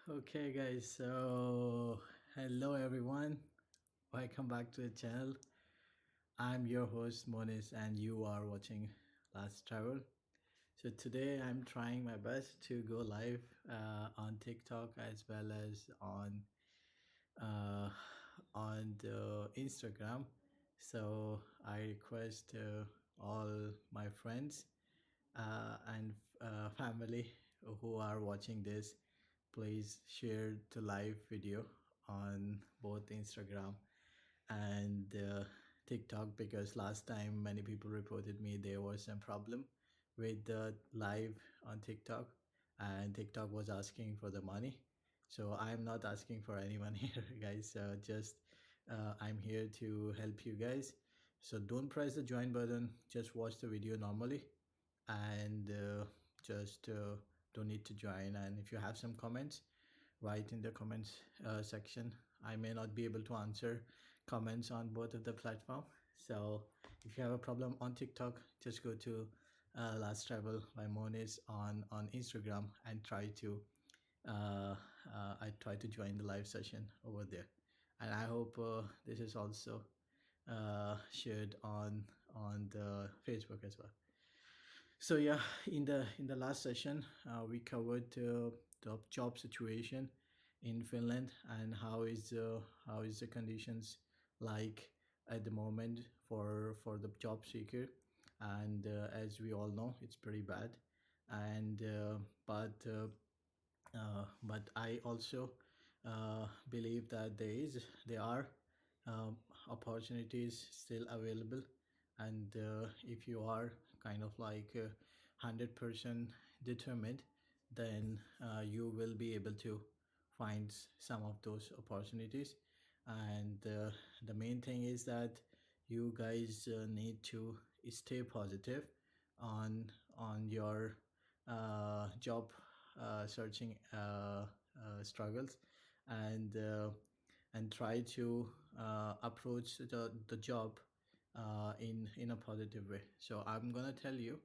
Okay, guys, so hello everyone. Welcome back to the channel. I'm your host Monis, and you are watching Last Travel. So, today I'm trying my best to go live on TikTok as well as uh, on the Instagram. So, I request all my friends and family who are watching this, please share the live video on both Instagram and TikTok, because last time many people reported me there was some problem with the live on TikTok, and TikTok was asking for the money. So I'm not asking for anyone here, guys. Just I'm here to help you guys. So don't press the join button. Just watch the video normally, and just don't need to join. And if you have some comments, write in the comments section. I may not be able to answer comments on both of the platform. So if you have a problem on TikTok, just go to Last Travel by Moniz on Instagram and I try to join the live session over there. And I hope this is also shared on the Facebook as well. So yeah, in the last session, we covered the job situation in Finland, and how is the conditions like at the moment for the job seeker. And as we all know, it's pretty bad. And but I also believe that there are opportunities still available, and if you are kind of like 100% determined, then you will be able to find some of those opportunities. And the main thing is that you guys need to stay positive on your job searching struggles, and try to approach the job in a positive way. So I'm gonna tell you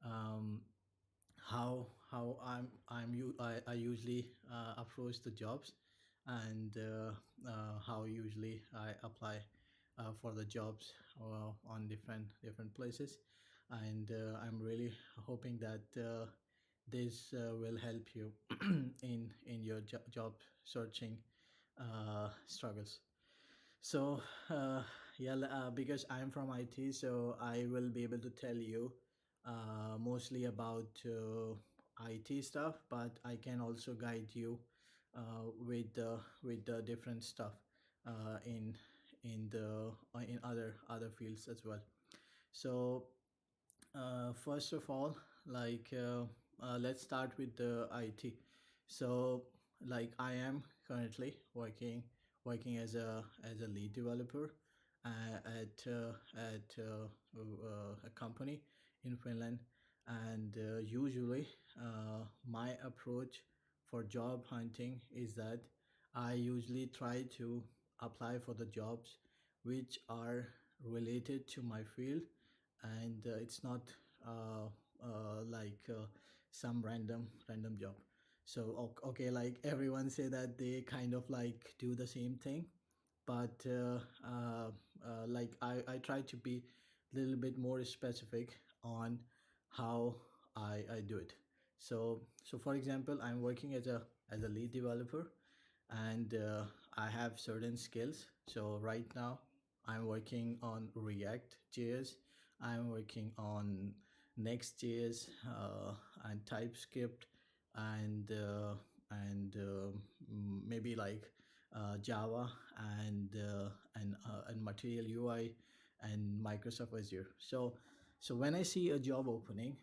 um, how I usually approach the jobs, and how usually I apply for the jobs on different places. And I'm really hoping that this will help you in your job searching struggles. So yeah, because I'm from IT, so I will be able to tell you mostly about IT stuff, but I can also guide you with the different stuff in in other fields as well. So first of all, let's start with the IT. So like I am currently working as a lead developer at a company in Finland. And usually my approach for job hunting is that I usually try to apply for the jobs which are related to my field, and it's not like some random job. So okay, like everyone say that they kind of like do the same thing, but like I try to be a little bit more specific on how I do it. So for example, I'm working as a lead developer, and I have certain skills. So right now I'm working on React JS, I'm working on Next.js and TypeScript, and maybe like Java and Material UI and Microsoft Azure. So when I see a job opening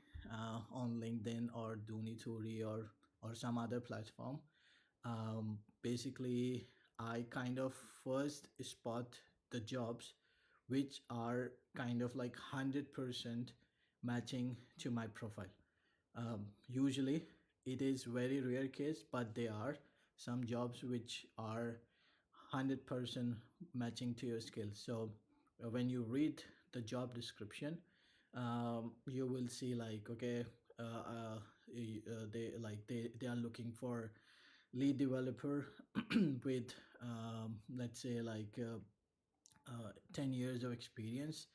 on LinkedIn or Doonitori or some other platform, basically I kind of first spot the jobs which are kind of like 100% matching to my profile. Usually it is very rare case, but there are some jobs which are 100% matching to your skills. So when you read the job description, you will see like, okay, they are looking for lead developer with let's say like 10 years of experience,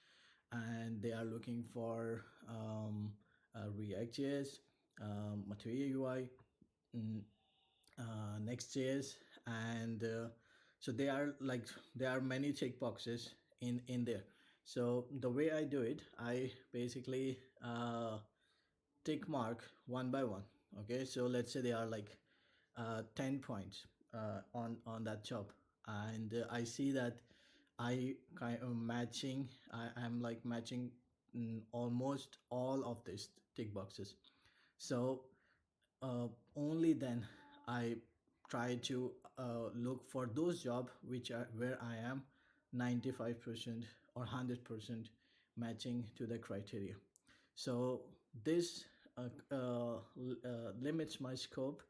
and they are looking for React.js, Material UI, mm, Next.js, and so they are like there are many checkboxes in there. So the way I do it, I basically tick mark one by one. Okay, so let's say they are like 10 points on that job, and I see that I kind of matching. I'm like matching almost all of these tick boxes. So only then I try to look for those jobs which are where I am 95% or 100% matching to the criteria. So this limits my scope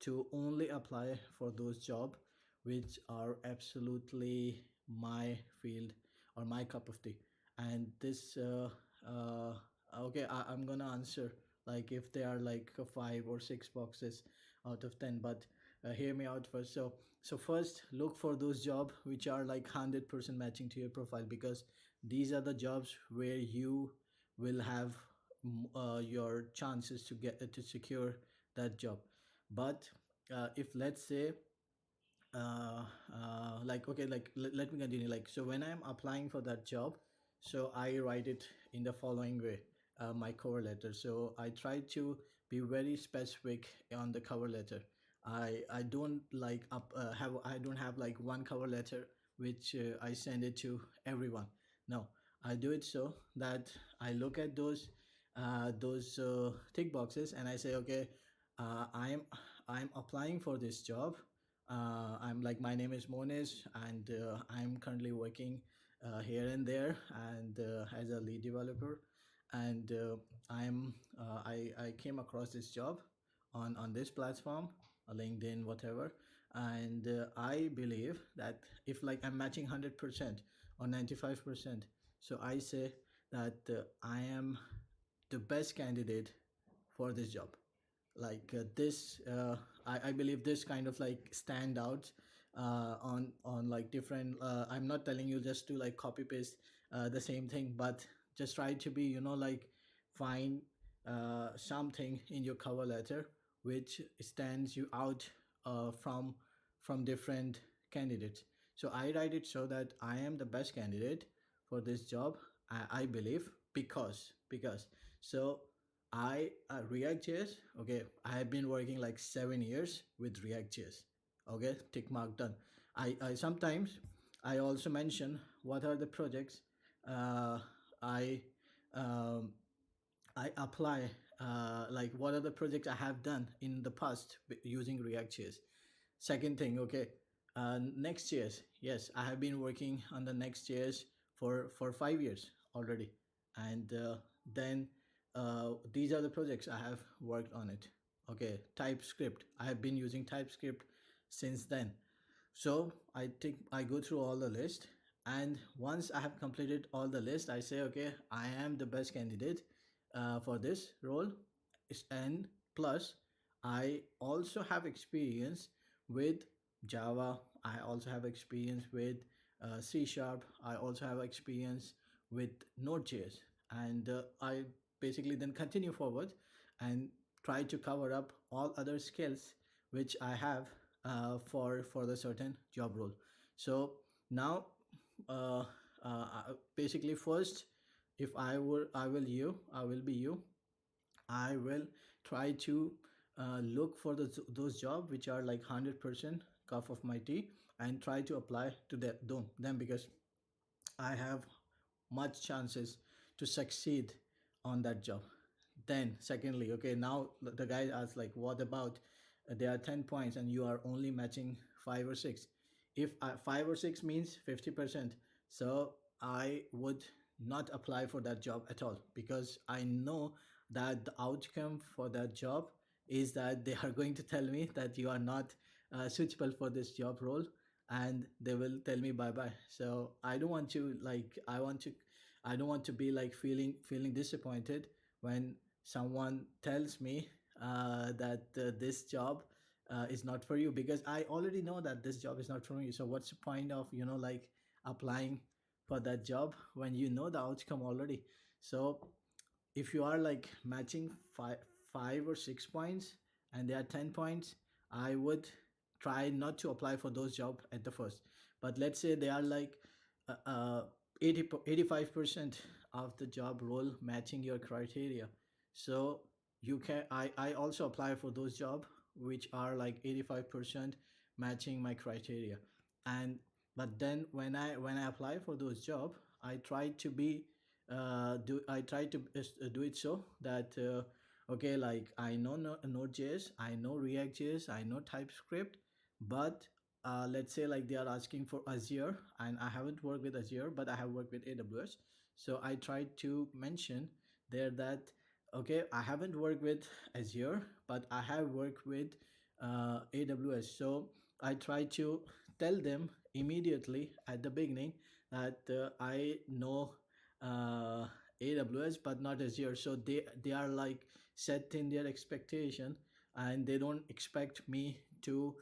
to only apply for those jobs which are absolutely my field or my cup of tea. And this uh, okay, I'm gonna answer like if they are like 5 or 6 boxes out of 10, but hear me out first. So first look for those jobs which are like 100% matching to your profile, because these are the jobs where you will have your chances to get to secure that job. But if let's say like okay, like let me continue. Like, so when I'm applying for that job, so I write it in the following way, my cover letter. So I try to be very specific on the cover letter. I don't like I don't have like one cover letter which I send it to everyone. No, I do it so that I look at those tick boxes and I say, okay, I'm applying for this job. I'm like, my name is Moniz, and I'm currently working here and there, and as a lead developer. And I came across this job on this platform, LinkedIn, whatever. And I believe that if like I'm matching 100% or 95%, so I say that I am the best candidate for this job. Like this I believe this kind of like stand out on like different I'm not telling you just to like copy paste the same thing, but just try to be, like, find something in your cover letter which stands you out from different candidates. So I write it so that I am the best candidate for this job. I believe, because so React.js. Okay, I have been working like 7 years with React.js. Okay, tick mark done. I sometimes I also mention what are the projects uh, I um, I apply, like what are the projects I have done in the past using React.js. Second thing, okay, Next.js. Yes, I have been working on the Next.js for 5 years already, and then these are the projects I have worked on it. Okay, TypeScript. I have been using TypeScript since then. So I think I go through all the list, and once I have completed all the list, I say, okay, I am the best candidate for this role. And plus, I also have experience with Java. I also have experience with C Sharp. I also have experience with Node.js, and I basically then continue forward and try to cover up all other skills which I have for the certain job role. So now, uh, basically, first, if I will you, I will be you. I will try to look for those jobs which are like 100% cup of my tea, and try to apply to them, because I have much chances to succeed on that job. Then, secondly, okay, now the guy asks, like, what about there are 10 points and you are only matching 5 or 6? If 5 or 6 means 50%, so I would not apply for that job at all, because I know that the outcome for that job is that they are going to tell me that you are not suitable for this job role, and they will tell me bye bye. So I don't want to like I don't want to be like feeling disappointed when someone tells me that this job is not for you, because I already know that this job is not for me. So what's the point of like applying for that job when you know the outcome already? So if you are like matching 5 or 6 points and they are 10 points, I would try not to apply for those jobs at the first. But let's say they are like uh, uh, 85% of the job role matching your criteria. So I also apply for those jobs which are like 85% matching my criteria. And but then when I apply for those jobs, I try to be do I try to do it so that okay, like I know Node.js, I know React.js, I know TypeScript, but let's say like they are asking for Azure, and I haven't worked with Azure, but I have worked with AWS. So I tried to mention there that okay, I haven't worked with Azure, but I have worked with AWS. So I try to tell them immediately at the beginning that I know uh, AWS but not Azure. So they are like set in their expectation, and they don't expect me to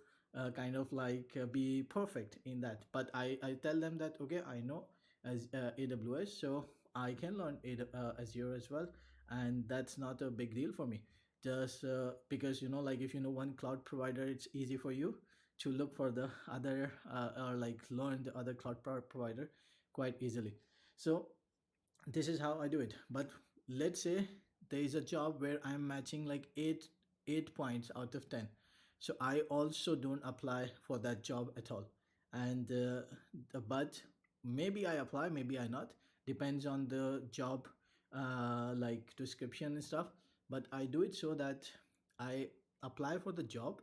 kind of like be perfect in that. But I tell them that okay, I know as AWS, so I can learn Azure as well, and that's not a big deal for me. Just because like if you know one cloud provider, it's easy for you to look for the other or like learn the other provider quite easily. So this is how I do it. But let's say there is a job where I'm matching like 8 points out of 10. So I also don't apply for that job at all. And but maybe I apply, maybe I not. Depends on the job like description and stuff. But I do it so that I apply for the job.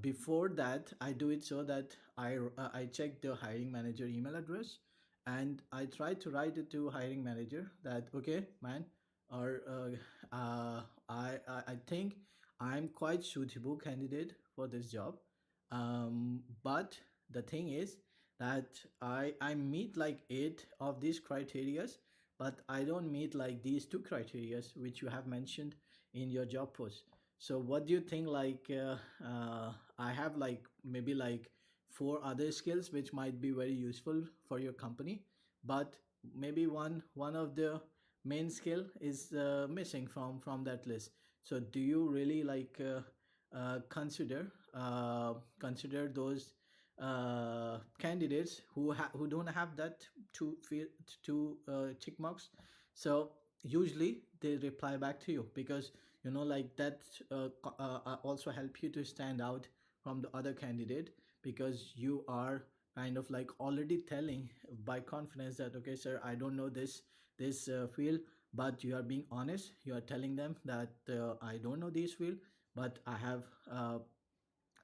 Before that, I do it so that I check the hiring manager email address, and I try to write it to hiring manager that okay, man, or I think I'm quite suitable candidate for this job, but the thing is that I meet like 8 of these criterias, but I don't meet like these 2 criterias which you have mentioned in your job post. So what do you think, like I have like maybe like 4 other skills which might be very useful for your company, but maybe one of the main skill is missing from that list. So do you really like consider those candidates who don't have that two tick marks? So usually they reply back to you, because like that also help you to stand out from the other candidate, because you are kind of like already telling by confidence that okay, sir, I don't know this field, but you are being honest. You are telling them that I don't know this field, but I have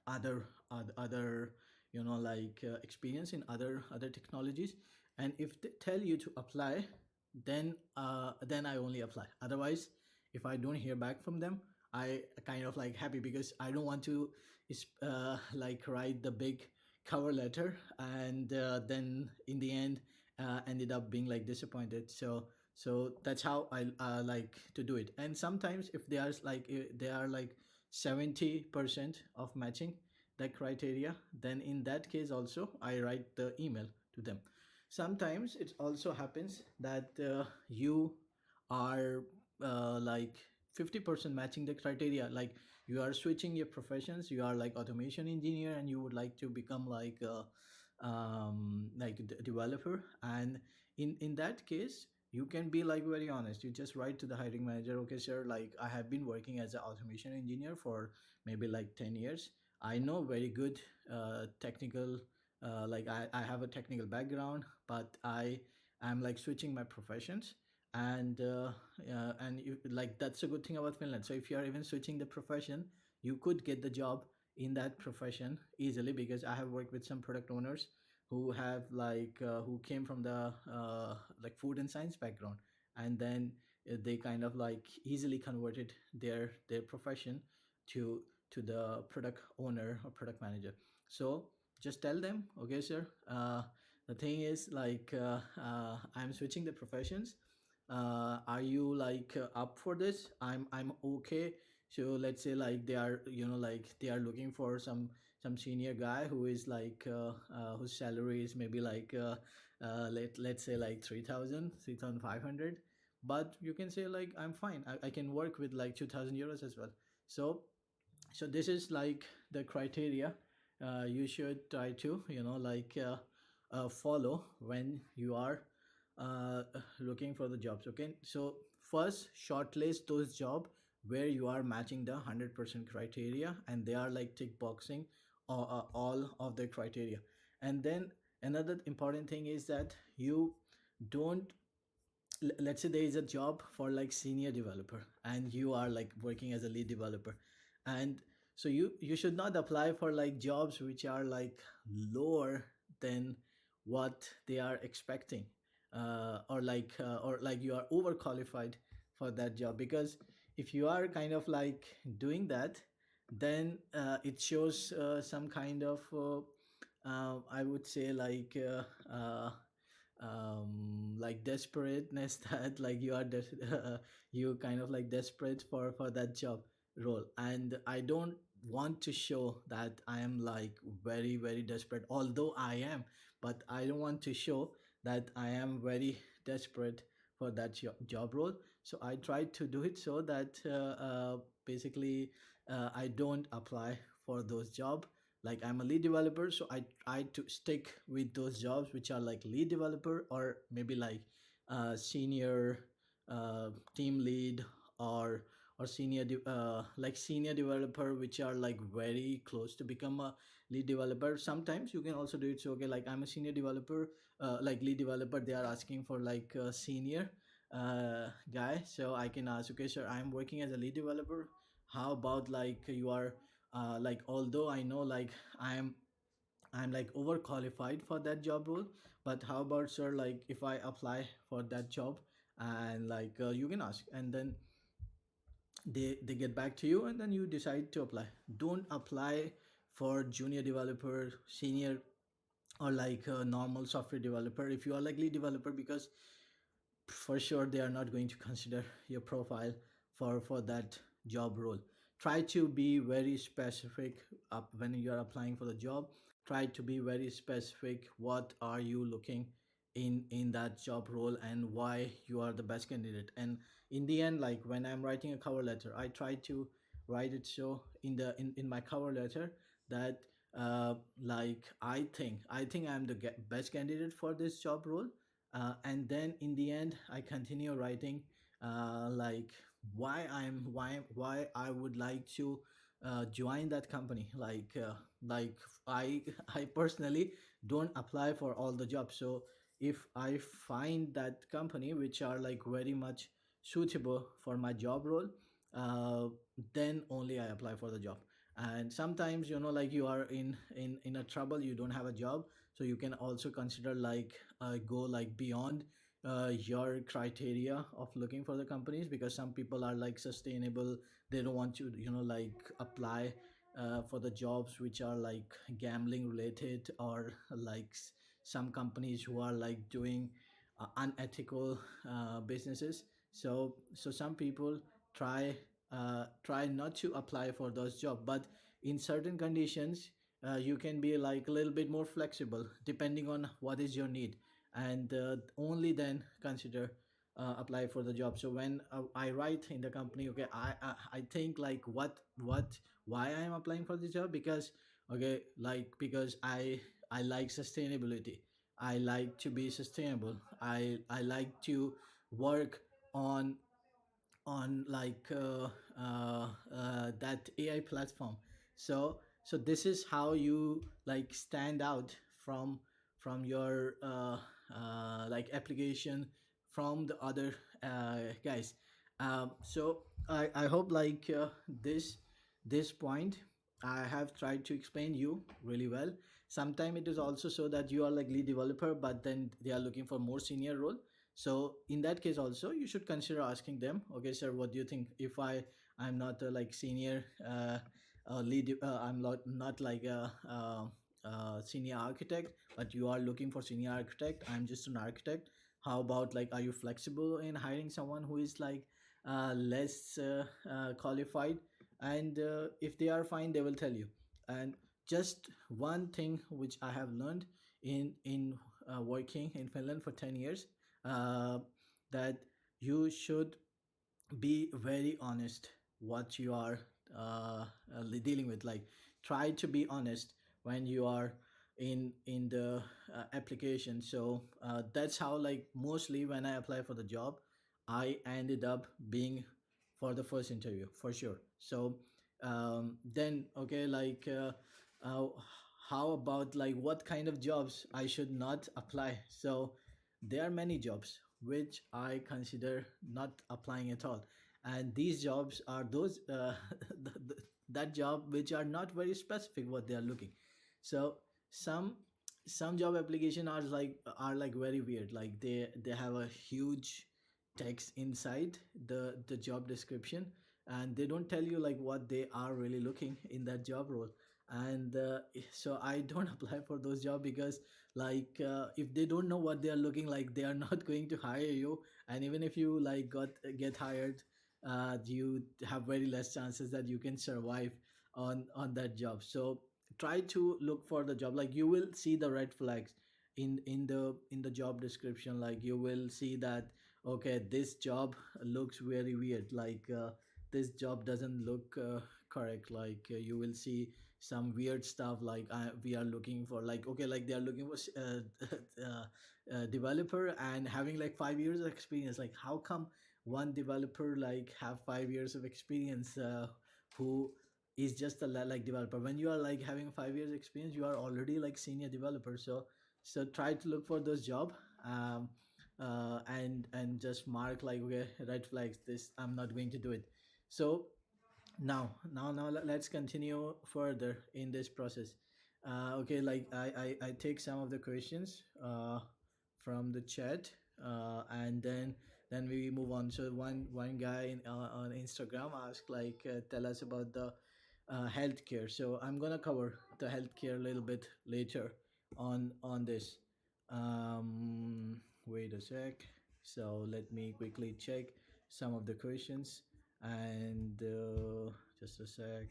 other like experience in other technologies. And if they tell you to apply, then I only apply. Otherwise, if I don't hear back from them, I kind of like happy, because I don't want to like write the big cover letter, and then in the end ended up being like disappointed. So that's how I like to do it. And sometimes if they are like 70% of matching that criteria, then in that case also I write the email to them. Sometimes it also happens that you are like 50% matching the criteria, like you are switching your professions, you are like automation engineer and you would like to become like a developer. And in that case, you can be like very honest. You just write to the hiring manager, okay sir, like I have been working as an automation engineer for maybe like 10 years. I know very good technical like I have a technical background, but I am like switching my professions. And like that's a good thing about Finland. So if you are even switching the profession, you could get the job in that profession easily, because I have worked with some product owners who have like who came from the like food and science background, and then they kind of like easily converted their profession to the product owner or product manager. So just tell them, okay sir, the thing is like I'm switching the professions. Are you like up for this? I'm okay So let's say like they are, like they are looking for some senior guy who is like whose salary is maybe like let's say like 3,000, 3,500. But you can say like I'm fine, I can work with like 2,000 euros as well. So this is like the criteria you should try to like follow when you are uh, looking for the jobs. Okay, so first shortlist those job where you are matching the 100% criteria and they are like tick boxing all of the criteria. And then another important thing is that you don't, let's say there is a job for like senior developer and you are like working as a lead developer. And so you should not apply for like jobs which are like lower than what they are expecting, or like you are overqualified for that job. Because if you are kind of like doing that, then it shows some kind of I would say like desperateness that like you are you kind of like desperate for that job role. And I don't want to show that I am like very very desperate, although I am. But I don't want to show that I am very desperate for that job role. So I try to do it so that basically I don't apply for those job. Like I'm a lead developer, so I try to stick with those jobs which are like lead developer, or maybe like senior team lead, or like senior developer, which are like very close to become a lead developer. Sometimes you can also do it so, okay, like I'm a senior developer, like lead developer, they are asking for like a senior guy. So I can ask, okay sir, I'm working as a lead developer, how about like you are like, although I know like i'm I'm like overqualified for that job role, but how about sir, like if I apply for that job, and like you can ask, and then they get back to you, and then you decide to apply. Don't apply for junior developer, senior, or like a normal software developer if you are like lead developer, because for sure they are not going to consider your profile for that job role. Try to be very specific up when you are applying for the job. Try to be very specific, what are you looking in that job role, and why you are the best candidate. And in the end, like when I'm writing a cover letter, I try to write it so in my cover letter that like I think I'm the best candidate for this job role. And then in the end I continue writing like why I would like to join that company. Like I I personally don't apply for all the jobs. So if I find that company which are like very much suitable for my job role, uh, then only I apply for the job. And sometimes like you are in a trouble, you don't have a job, so you can also consider like go like beyond your criteria of looking for the companies. Because some people are like sustainable, they don't want to like apply for the jobs which are like gambling related, or like some companies who are like doing unethical businesses. So some people try not to apply for those jobs. But in certain conditions you can be like a little bit more flexible depending on what is your need, and only then consider apply for the job. So when I write in the company, okay, I think like what why I am applying for the job, because okay, like because I like sustainability, I like to be sustainable, I like to work on like that AI platform. So this is how you like stand out from your like application from the other guys. So I hope like this point I have tried to explain you really well. Sometimes it is also so that you are like lead developer, but then they are looking for more senior role. So in that case also you should consider asking them, okay sir, what do you think if I'm not like senior lead, I'm not like a senior architect, but you are looking for senior architect, I'm just an architect. How about like, are you flexible in hiring someone who is like less qualified, and if they are fine, they will tell you. And just one thing which I have learned in working in Finland for 10 years, uh, that you should be very honest what you are dealing with. Like, try to be honest when you are in the application. So that's how, like, mostly when I apply for the job, I ended up being for the first interview for sure. So then, okay, like, uh, how about, like, what kind of jobs I should not apply? So there are many jobs which I consider not applying at all, and these jobs are those that job which are not very specific what they are looking. So some some job application are like very weird. Like, they have a huge text inside the job description, and they don't tell you like what they are really looking in that job role. And so I don't apply for those jobs, because like, if they don't know what they are looking like, they are not going to hire you. And even if you like get hired, you have very less chances that you can survive on that job. So try to look for the job. Like, you will see the red flags in the job description. Like, you will see that, okay, this job looks very weird. Like, this job doesn't look correct. Like, you will see some weird stuff. Like, we are looking for, like, okay, like they are looking for developer and having like 5 years of experience. Like, how come one developer like have 5 years of experience, who is just a like developer? When you are like having 5 years experience, you are already like senior developer. So try to look for those job, um, and just mark like, okay, red flags, this I'm not going to do it. So now let's continue further in this process. Okay, like, I take some of the questions from the chat, and then we move on. So one guy on Instagram asked, like, tell us about the healthcare. So I'm gonna cover the healthcare a little bit later on this. Wait a sec. So let me quickly check some of the questions, and just a sec.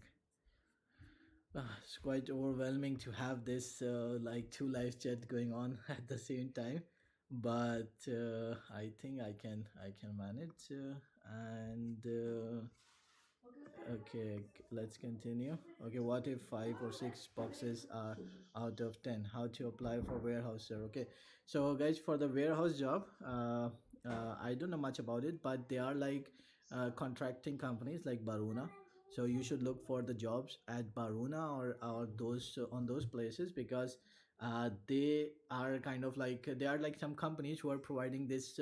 It's quite overwhelming to have this like two live chat going on at the same time, but I think I can manage. And Okay, let's continue. Okay, what if five or six boxes are out of 10? How to apply for warehouse, sir? Okay, so guys, for the warehouse job, I don't know much about it, but they are like contracting companies like Baruna. So you should look for the jobs at Baruna or those on those places, because they are kind of like, they are like some companies who are providing this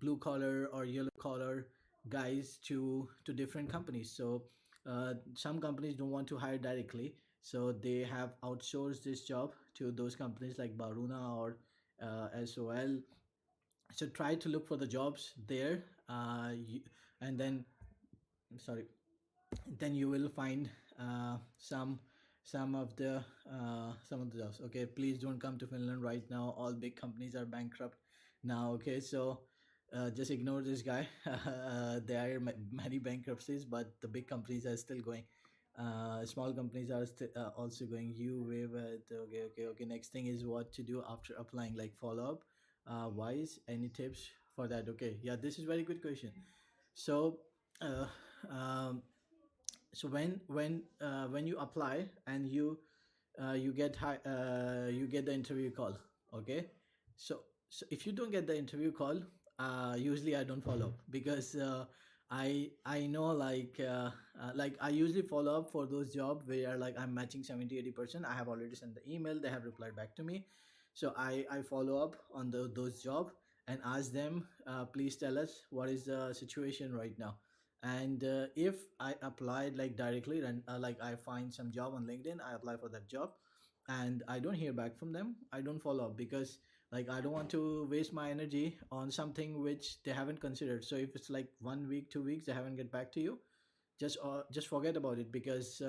blue collar or yellow collar guys to different companies. So some companies don't want to hire directly, so they have outsourced this job to those companies like Baruna or SOL. So try to look for the jobs there, and then, sorry, then you will find uh, some some of the jobs. Okay, please don't come to Finland right now, all big companies are bankrupt now. Okay, so just ignore this guy. There are many bankruptcies, but the big companies are still going. Small companies are also going. You wave at, okay. Next thing is what to do after applying, like follow up wise. Any tips for that? Okay, yeah, this is very good question. So uh, um, so when you apply and you get the interview call. Okay, so if you don't get the interview call, usually I don't follow up, because I know, like I usually follow up for those jobs where like I'm matching 70-80%. I have already sent the email, they have replied back to me. So I follow up on those job and ask them, please tell us what is the situation right now. And if I applied like directly, then like I find some job on LinkedIn, I apply for that job, and I don't hear back from them, I don't follow up, because like I don't want to waste my energy on something which they haven't considered. So if it's like 1 week 2 weeks they haven't get back to you, just forget about it, because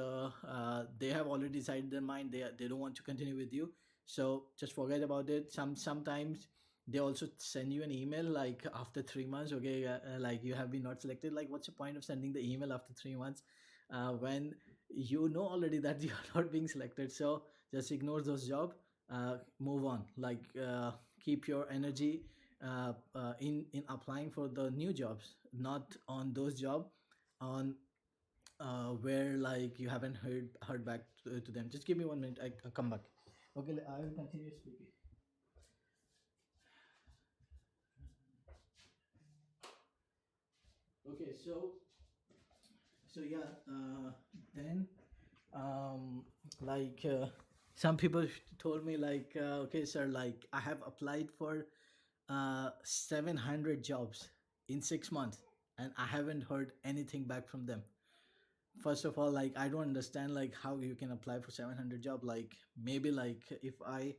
they have already decided their mind, they don't want to continue with you. So just forget about it. Sometimes they also send you an email like after 3 months. Okay, like you have been not selected. Like, what's the point of sending the email after 3 months when you know already that you are not being selected? So just ignore those job. Move on. Like, keep your energy in applying for the new jobs, not on those job on where like you haven't heard back to them. Just give me 1 minute. I'll come back. Okay, I will continue speaking. Okay, so yeah, then um like some people told me like, okay sir, like I have applied for 700 jobs in 6 months and I haven't heard anything back from them. First of all, like I don't understand like how you can apply for 700 job. Like maybe like if I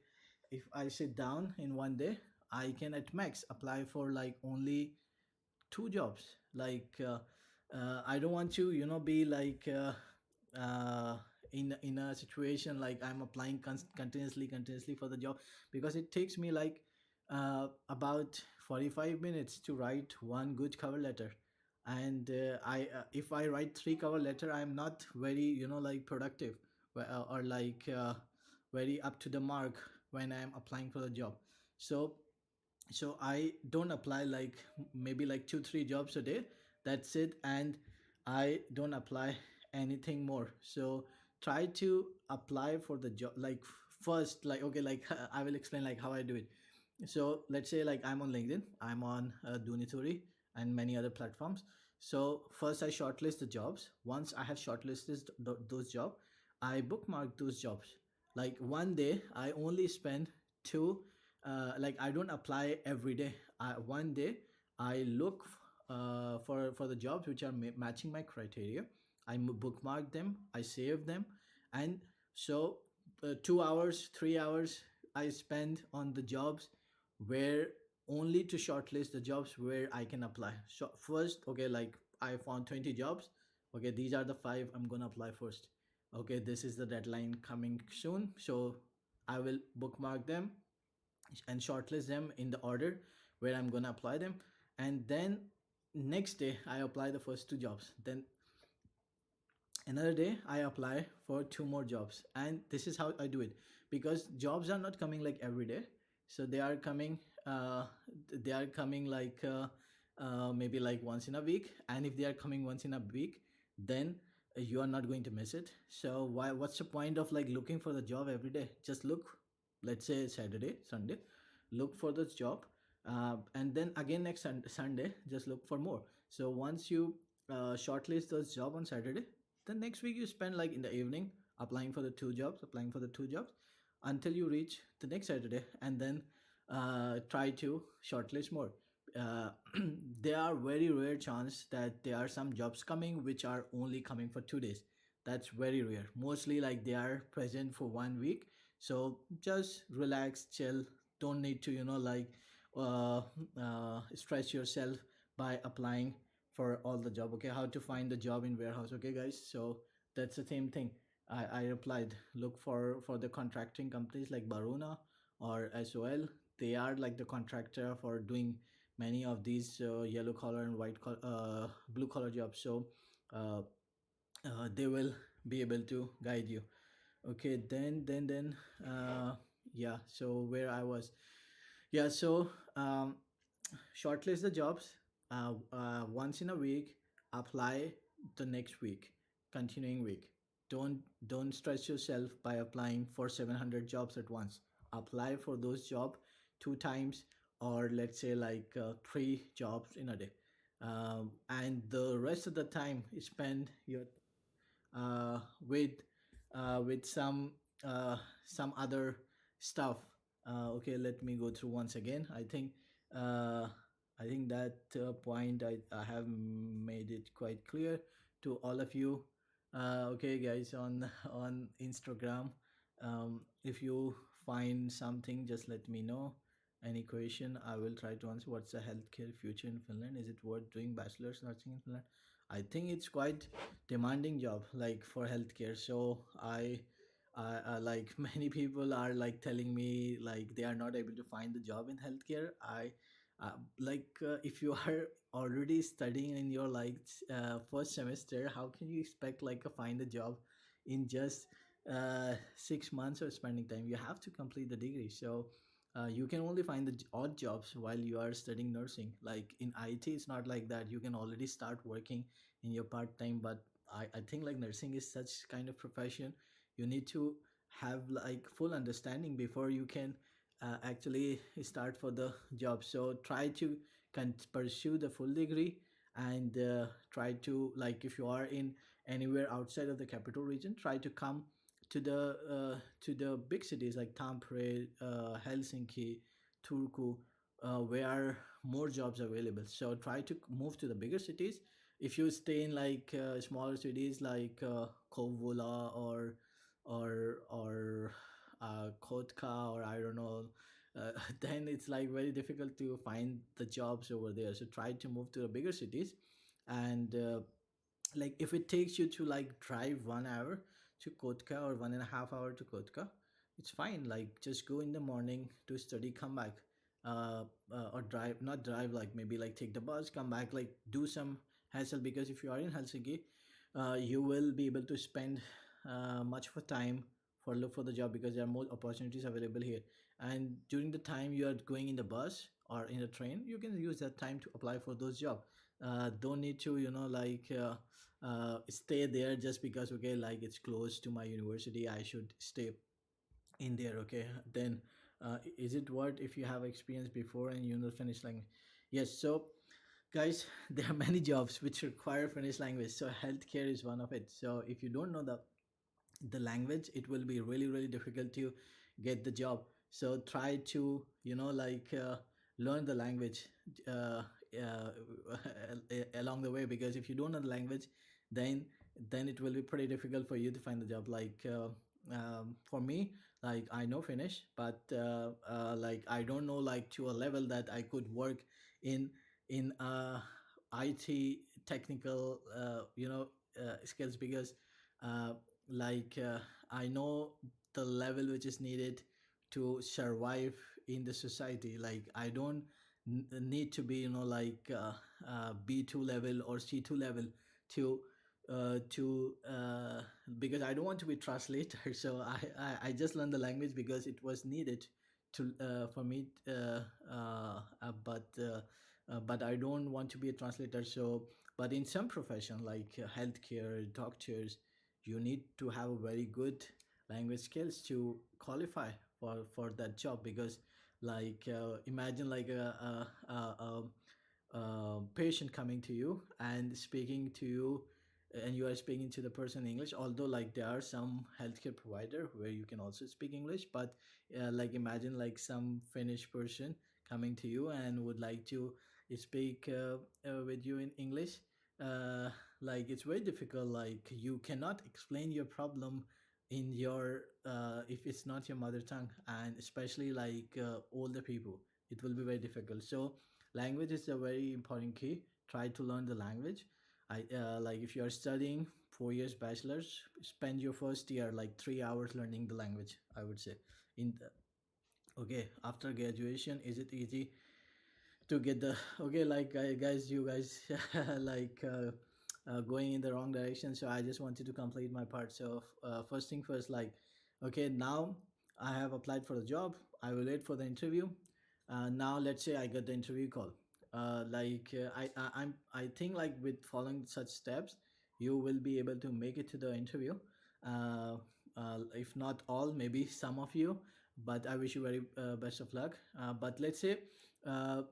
sit down in 1 day, I can at max apply for like only 2 jobs. Like I don't want to be like uh, in a situation like I'm applying continuously for the job, because it takes me like about 45 minutes to write one good cover letter. And I if I write three cover letter, I'm not very like productive, or like very up to the mark when I'm applying for the job. So I don't apply like maybe like 2 3 jobs a day. That's it. And I don't apply anything more. So try to apply for the job like first. Like, okay, like I will explain like how I do it. So let's say like I'm on LinkedIn, I'm on Dunituri and many other platforms. So first I shortlist the jobs. Once I have shortlisted those jobs, I bookmark those jobs. Like 1 day I only spend two, like I don't apply every day. 1 day I look for the jobs which are matching my criteria. I bookmark them, I save them. And so 2 hours 3 hours I spend on the jobs where only to shortlist the jobs where I can apply. So first, okay, like I found 20 jobs. Okay, these are the five I'm gonna apply first. Okay, this is the deadline coming soon, so I will bookmark them and shortlist them in the order where I'm gonna apply them. And then next day I apply the first two jobs. Then another day I apply for two more jobs. And this is how I do it, because jobs are not coming like every day. So uh they are coming like maybe like once in a week. And if they are coming once in a week, then you are not going to miss it. So what's the point of like looking for the job every day? Just look, let's say Saturday Sunday, look for this job, and then again next Sunday just look for more. So once you shortlist those job on Saturday, the next week you spend like in the evening applying for the two jobs until you reach the next Saturday. And then try to shortlist more. uh, there are very rare chance that there are some jobs coming which are only coming for 2 days. That's very rare. Mostly like they are present for 1 week. So just relax, chill. Don't need to like uh, stress yourself by applying for all the job. Okay, how to find the job in warehouse? Okay guys, so that's the same thing. I applied. Look for the contracting companies like Baruna or SOL. They are like the contractor for doing many of these yellow collar and blue collar jobs. So uh, they will be able to guide you. Okay, then yeah, so where I was. Yeah, so shortlist the jobs once in a week, apply the next week, continuing week. Don't stress yourself by applying for 700 jobs at once. Apply for those job 2 times, or let's say like 3 jobs in a day. And the rest of the time spend your uh, with with some other stuff. Okay, let me go through once again. Uh, I think that point I have made it quite clear to all of you. Okay, guys, on on Instagram, if you find something, just let me know. Any question, I will try to answer. What's the healthcare future in Finland? Is it worth doing bachelor's nursing in Finland? I think it's quite demanding job like for healthcare. So like many people are like telling me like they are not able to find the job in healthcare. If you are already studying in your first semester, how can you expect like to find a job in just 6 months of spending time? You have to complete the degree. So you can only find the odd jobs while you are studying nursing. Like in IT, it's not like that. You can already start working in your part time. But I think like nursing is such kind of profession. You need to have like full understanding before you can actually start for the job. So try to pursue the full degree, and try to, like, if you are in anywhere outside of the capital region, try to come to the big cities like Tampere, Helsinki, Turku, where more jobs are available. So try to move to the bigger cities. If you stay in like smaller cities like Kouvola or Kotka, or I don't know, then it's like very difficult to find the jobs over there. So try to move to the bigger cities, and like if it takes you to like drive 1 hour to Kotka or 1.5 hour to Kotka, it's fine. Like just go in the morning to study, come back, or drive, not drive, like maybe like take the bus, come back, like do some hassle, because if you are in Helsinki, you will be able to spend much of a time for look for the job, because there are more opportunities available here. And during the time you are going in the bus or in the train, you can use that time to apply for those jobs. Don't need to stay there just because, okay, like it's close to my university, I should stay in there. Okay, then is it worth if you have experience before and you know Finnish language? Yes. So guys, there are many jobs which require Finnish language, so healthcare is one of it. So if you don't know the language, it will be really really difficult to get the job. So try to learn the language uh, uh, along the way, because if you don't know the language, then it will be pretty difficult for you to find the job. For me, like I know Finnish, but like I don't know like to a level that I could work in in IT technical skills, because uh, like uh, I know the level which is needed to survive in the society. Like I don't need to be B2 level or C2 level to because I don't want to be translator. So I just learned the language because it was needed to for me but I don't want to be a translator. So but in some profession like healthcare, doctors, you need to have a very good language skills to qualify for that job. Because imagine like a patient coming to you and speaking to you, and you are speaking to the person in English. Although like there are some healthcare provider where you can also speak English, but like imagine like some Finnish person coming to you and would like to speak with you in English. uh, like it's very difficult. Like you cannot explain your problem in your if it's not your mother tongue, and especially like older people, it will be very difficult. So language is a very important key. Try to learn the language. I like if you are studying 4 years bachelor's, spend your first year like 3 hours learning the language, I would say. In the, okay, after graduation, is it easy to get the okay, like guys, you guys like going in the wrong direction. So I just wanted to complete my part. So first thing first, like okay, now I have applied for the job, I will wait for the interview. Now let's say I get the interview call. I think like with following such steps, you will be able to make it to the interview. uh, if not all, maybe some of you, but I wish you very best of luck. But let's say uh,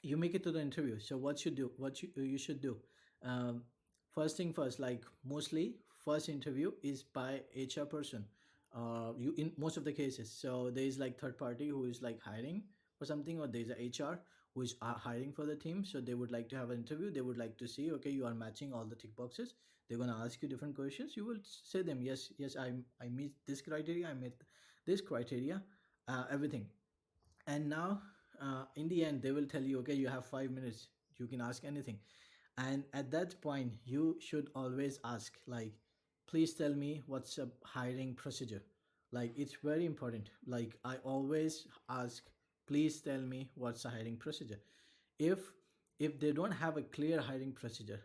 you make it to the interview. So what you should do, um, first thing first, like mostly first interview is by HR person. You in most of the cases, so there is like third party who is like hiring for something, or there's a HR who is hiring for the team. So they would like to have an interview. They would like to see, okay, you are matching all the tick boxes. They're going to ask you different questions. You will say them, yes, yes, I meet this criteria, I met this criteria, everything. And now in the end they will tell you, okay, you have 5 minutes, you can ask anything. And at that point you should always ask, like, please tell me what's a hiring procedure. Like it's very important. Like I always ask, please tell me what's a hiring procedure. if if they don't have a clear hiring procedure,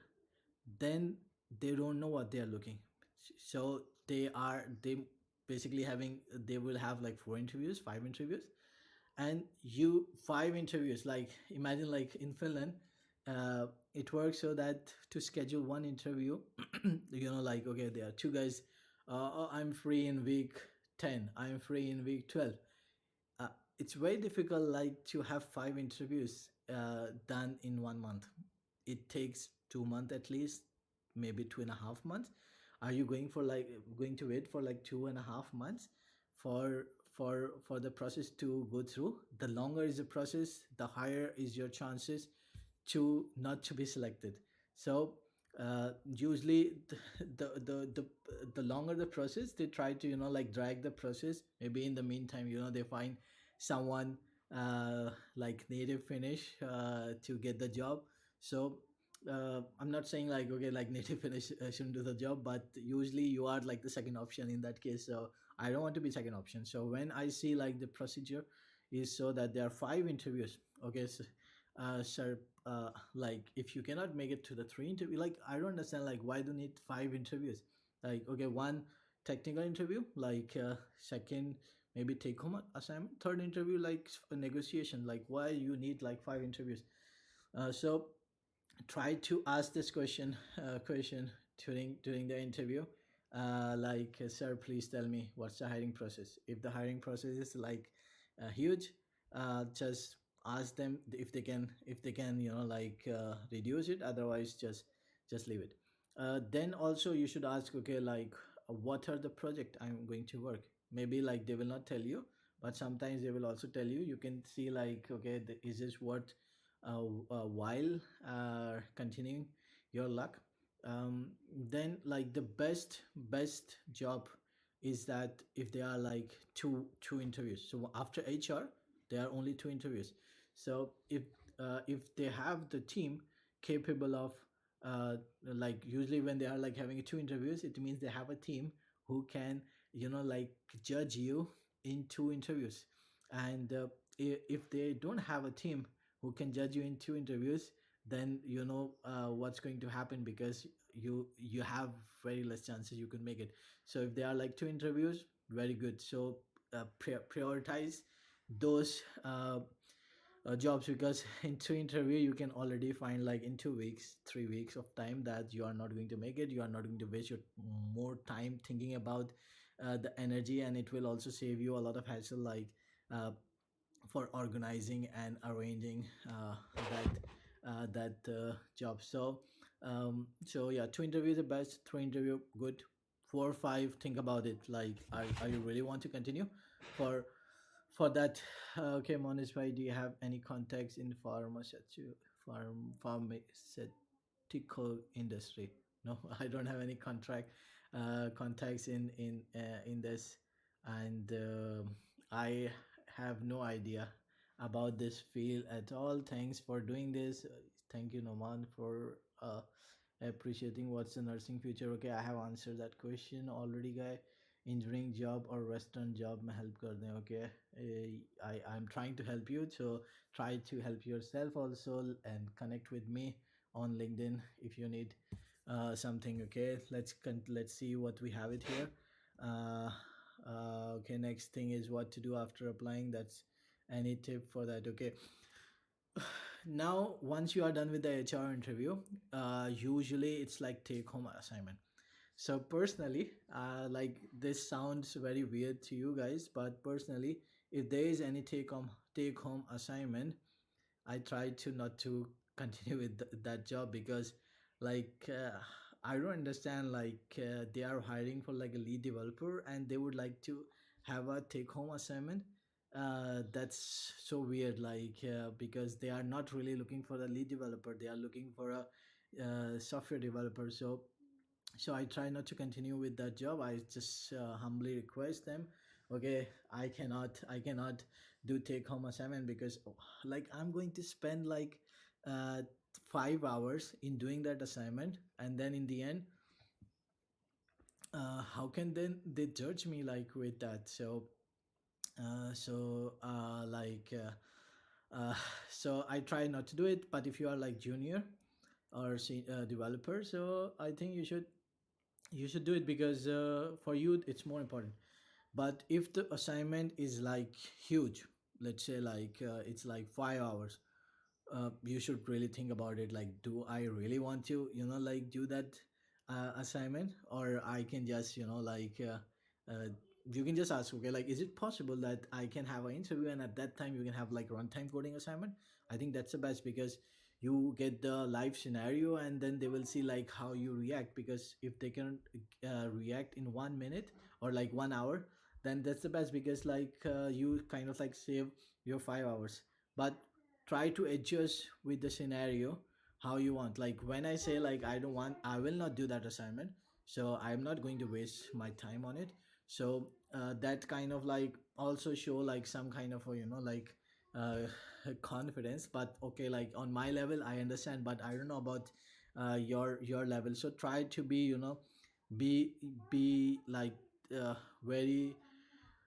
then they don't know what they are looking. So they basically having, they will have like 4 interviews, 5 interviews, and you 5 interviews. Like imagine like in Finland, uh, it works so that to schedule one interview, like okay, there are two guys. I'm free in week 10. I'm free in week 12. uh, it's very difficult like to have 5 interviews done in 1 month. It takes 2 months at least, maybe 2.5 months. Are you going to wait for like 2.5 months for for the process to go through? The longer is the process, the higher is your chances to not to be selected. So usually the longer the process, they try to like drag the process. Maybe in the meantime, they find someone like native Finnish to get the job. So I'm not saying like okay, like native Finnish shouldn't do the job, but usually you are like the second option in that case. So I don't want to be second option. So when I see like the procedure is so that there are 5 interviews, okay, so, sir, like if you cannot make it to the 3 interview, like I don't understand like why do you need 5 interviews? Like okay, one technical interview, like second maybe take home assignment, third interview like a negotiation. Like why you need like 5 interviews? So try to ask this question during the interview, like sir, please tell me what's the hiring process. If the hiring process is like huge, just ask them if they can like reduce it. Otherwise just leave it. Then also you should ask, okay, like what are the project I'm going to work. Maybe like they will not tell you, but sometimes they will also tell you. You can see like okay, is this worth while continuing your luck. Then like the best job is that if there are like two interviews. So after HR, there are only 2 interviews. So if they have the team capable of like usually when they are like having 2 interviews, it means they have a team who can like judge you in 2 interviews. And if they don't have a team who can judge you in 2 interviews, then what's going to happen, because you have very less chances you can make it. So if there are like 2 interviews, very good. So prioritize those jobs, because in 2 interview you can already find like in 2 weeks 3 weeks of time that you are not going to make it. You are not going to waste your more time thinking about the energy, and it will also save you a lot of hassle, like uh, for organizing and arranging that job. So yeah, 2 interviews the best, 3 interview good, 4 or 5 think about it. Like are you really want to continue for that? Okay, Monish bhai, do you have any contacts in pharmaceutical industry? No, I don't have any contacts in this. And I have no idea about this field at all. Thanks for doing this. Thank you, Noman, for appreciating what's the nursing future. Okay, I have answered that question already, guy. Engineering job or restaurant job में help कर दें. Okay, I'm trying to help you, so try to help yourself also, and connect with me on LinkedIn if you need something. Okay, let's see what we have it here. uh, okay, next thing is what to do after applying. That's any tip for that? Okay, now once you are done with the HR interview, usually it's like take home assignment. So personally, like this sounds very weird to you guys, but personally, if there is any take home assignment, I try to not to continue with that job, because like I don't understand, like they are hiring for like a lead developer and they would like to have a take home assignment. That's so weird, like because they are not really looking for a lead developer, they are looking for a software developer. So I try not to continue with that job. I just humbly request them, okay, I cannot do take home assignment, because like I'm going to spend like uh 5 hours in doing that assignment, and then in the end how can then they judge me like with that? Like so I try not to do it. But if you are like junior or developer, so I think you should do it, because for you it's more important. But if the assignment is like huge, let's say like it's like 5 hours, you should really think about it, like, do I really want to like do that assignment? Or I can just uh, you can just ask, okay, like, is it possible that I can have an interview and at that time you can have like runtime coding assignment? I think that's the best, because you get the live scenario and then they will see like how you react. Because if they can react in 1 minute or like 1 hour, then that's the best, because like you kind of like save your 5 hours. But try to adjust with the scenario how you want. Like when I say like I will not do that assignment, so I'm not going to waste my time on it. So that kind of like also show like some kind of like uh, confidence. But okay, like on my level I understand, but I don't know about your level. So try to be be like very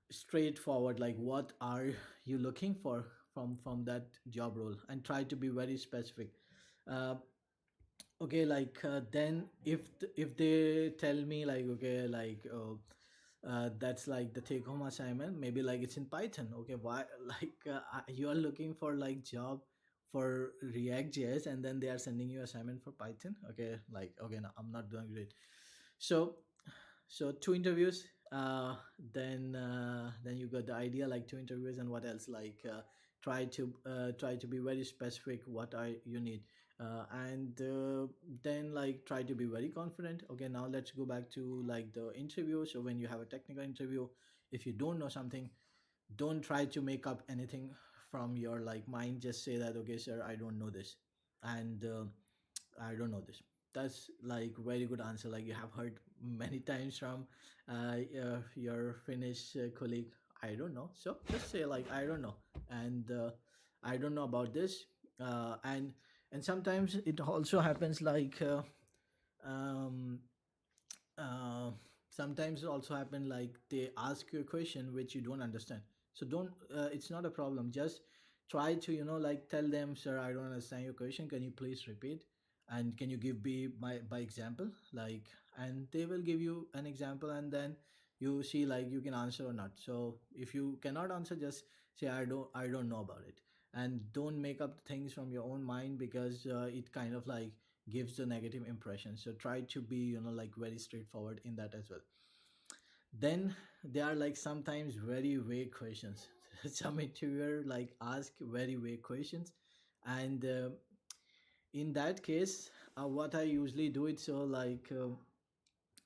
straightforward, like what are you looking for from that job role, and try to be very specific. uh, okay, like then if they tell me like, okay, like that's like the take home assignment, maybe like it's in Python. Okay, why like you are looking for like job for React JS, and then they are sending you assignment for Python? Okay, like, okay, no, I'm not doing great. So two interviews, then you got the idea, like two interviews. And what else? Like try to be very specific what I you need. And then like try to be very confident. Okay, now let's go back to like the interview. So when you have a technical interview, if you don't know something, don't try to make up anything from your like mind. Just say that, okay sir, I don't know this, and I don't know this. That's like very good answer, like you have heard many times from your Finnish colleague. I don't know. So just say like, I don't know, and I don't know about this. And sometimes it also happens like um, uh, sometimes it also happen like they ask you a question which you don't understand. So don't it's not a problem. Just try to like tell them, sir, I don't understand your question, can you please repeat, and can you give me my by example, like, and they will give you an example, and then you see like you can answer or not. So if you cannot answer, just say, I don't know about it. And don't make up things from your own mind, because it kind of like gives a negative impression. So try to be like very straightforward in that as well. Then there are like sometimes very vague questions. Some interviewer like ask very vague questions, and in that case, what I usually do it, so like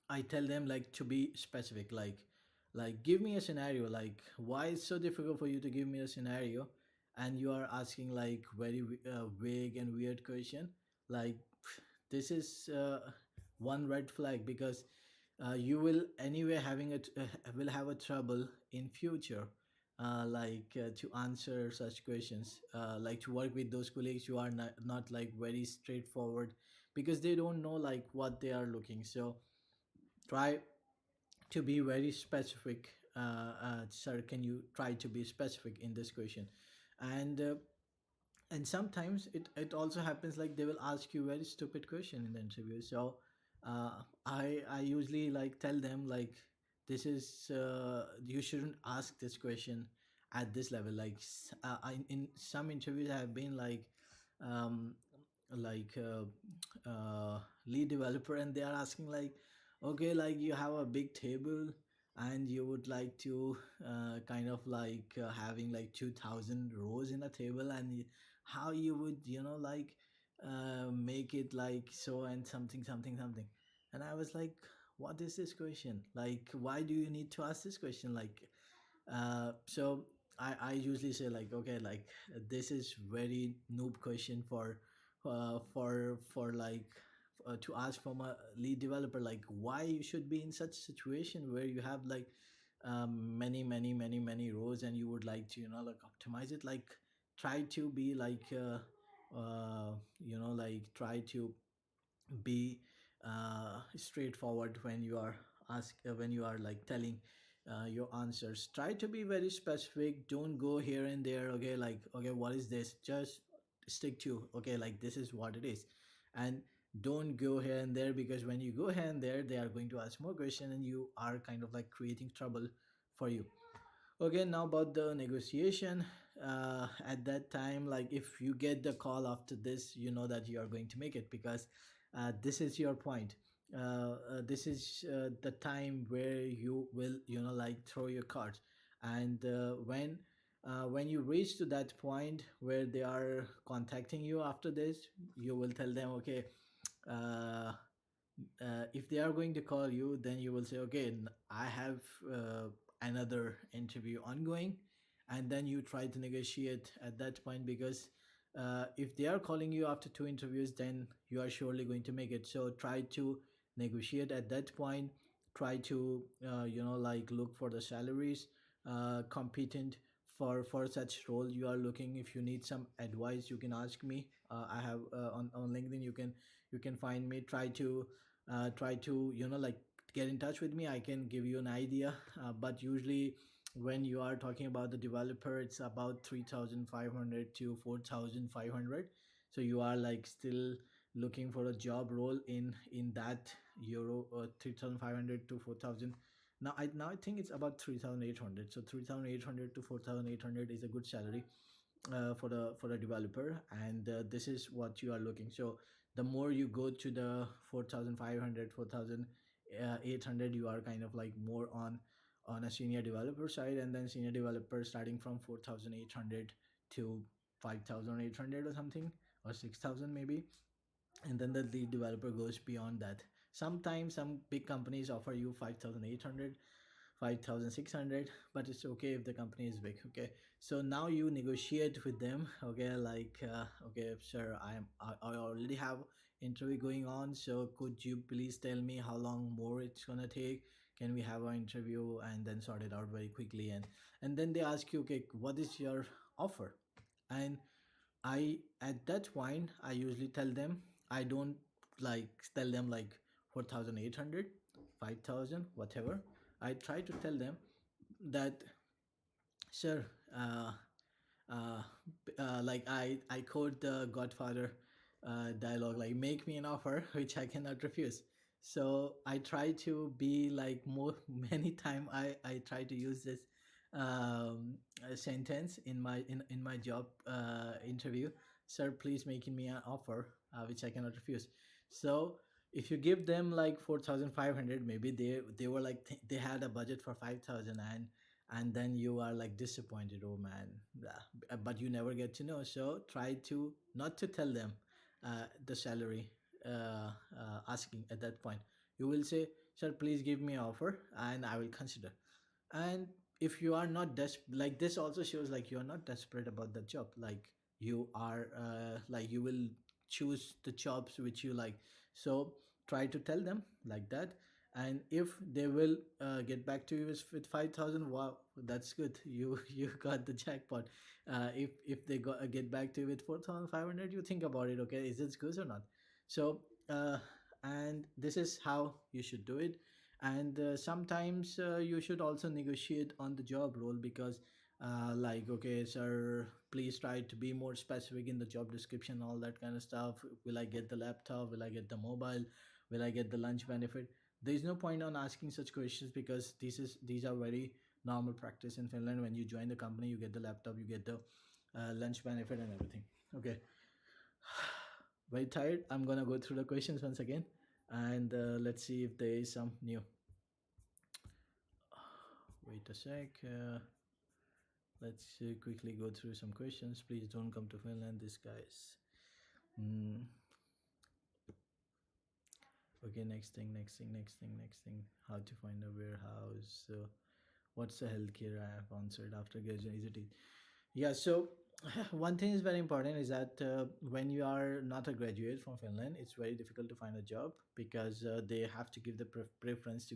I tell them like to be specific, like give me a scenario, like why it's so difficult for you to give me a scenario, and you are asking like very vague and weird question. Like this is one red flag, because you will anyway will have a trouble in future, to answer such questions, like to work with those colleagues who are not like very straightforward, because they don't know like what they are looking. So try to be very specific. Sir, can you try to be specific in this question? And and sometimes it also happens like they will ask you very stupid question in the interview. So I usually like tell them like, this is you shouldn't ask this question at this level. Like in some interviews I have been um like lead developer, and they are asking like, okay, like you have a big table and you would like to kind of like having like 2000 rows in a table, and how you would like make it like so, and something something something. And I was like, what is this question? Like, why do you need to ask this question? Like so I usually say like, okay, like this is very noob question for like to ask from a lead developer, like why you should be in such situation where you have like many rows, and you would like to like optimize it. Like try to be like like try to be straightforward when you are when you are like telling your answers, try to be very specific. Don't go here and there. Okay, like, okay, what is this? Just stick to, okay, like this is what it is. And don't go here and there, because when you go here and there, they are going to ask more questions and you are kind of like creating trouble for you. Okay, now about the negotiation. At that time, like if you get the call after this, you know that you are going to make it, because this is your point. This is the time where you will, like throw your cards. And when you reach to that point where they are contacting you after this, you will tell them, okay, uh, if they are going to call you, then you will say, okay, I have another interview ongoing. And then you try to negotiate at that point, because if they are calling you after two interviews, then you are surely going to make it. So try to negotiate at that point. Try to like look for the salaries competent for such role you are looking. If you need some advice, you can ask me. I have on LinkedIn, you can find me. Try to like get in touch with me. I can give you an idea. But usually when you are talking about the developer, it's about 3,500 to 4,500. So you are like still looking for a job role in that euro, 3,500 to 4,000. Now I think it's about 3,800. So 3,800 to 4,800 is a good salary for a developer. And this is what you are looking. So the more you go to the 4,500, 4,800, you are kind of like more on a senior developer side. And then senior developer starting from 4,800 to 5,800 or something, or 6,000 maybe. And then the lead developer goes beyond that. Sometimes some big companies offer you 5,800, 5,600, but it's okay if the company is big. Okay, so now you negotiate with them. Okay, like okay, sir, I already have interview going on, so could you please tell me how long more it's gonna take? Can we have our interview and then sort it out very quickly? And then they ask you, okay, what is your offer? And I at that point I usually tell them, I don't like tell them like 4,800, 5,000, whatever. I try to tell them that, sir, uh, like I quote the Godfather dialogue, like make me an offer which I cannot refuse. So I try to be like more many time. I try to use this sentence in my job interview. Sir, please making me an offer which I cannot refuse. So if you give them like 4,500, maybe they were like they had a budget for 5,000. And then you are like disappointed, oh man. But you never get to know. So try to not to tell them the salary asking at that point. You will say, sir, please give me an offer and I will consider. And if you are not like this also shows like you are not desperate about the job. Like you are like you will choose the jobs which you like. So try to tell them like that. And if they will get back to you with 5,000, wow, that's good. You got the jackpot. If they get back to you with 4,500, you think about it. Okay, is this good or not? So and this is how you should do it. And sometimes you should also negotiate on the job role, because like, okay, sir, please try to be more specific in the job description, all that kind of stuff. Will I get the laptop? Will I get the mobile? Will I get the lunch benefit? There is no point on asking such questions, because these are very normal practice in Finland. When you join the company, you get the laptop, you get the lunch benefit and everything. Okay, very tired. I'm gonna go through the questions once again, and let's see if there is some new. Wait a sec. Let's quickly go through some questions. Please don't come to Finland. This guy's. Mm. Okay, next thing. How to find a warehouse? What's the healthcare I have answered after graduation? Is it? Yeah. So one thing is very important is that when you are not a graduate from Finland, it's very difficult to find a job, because they have to give the preference to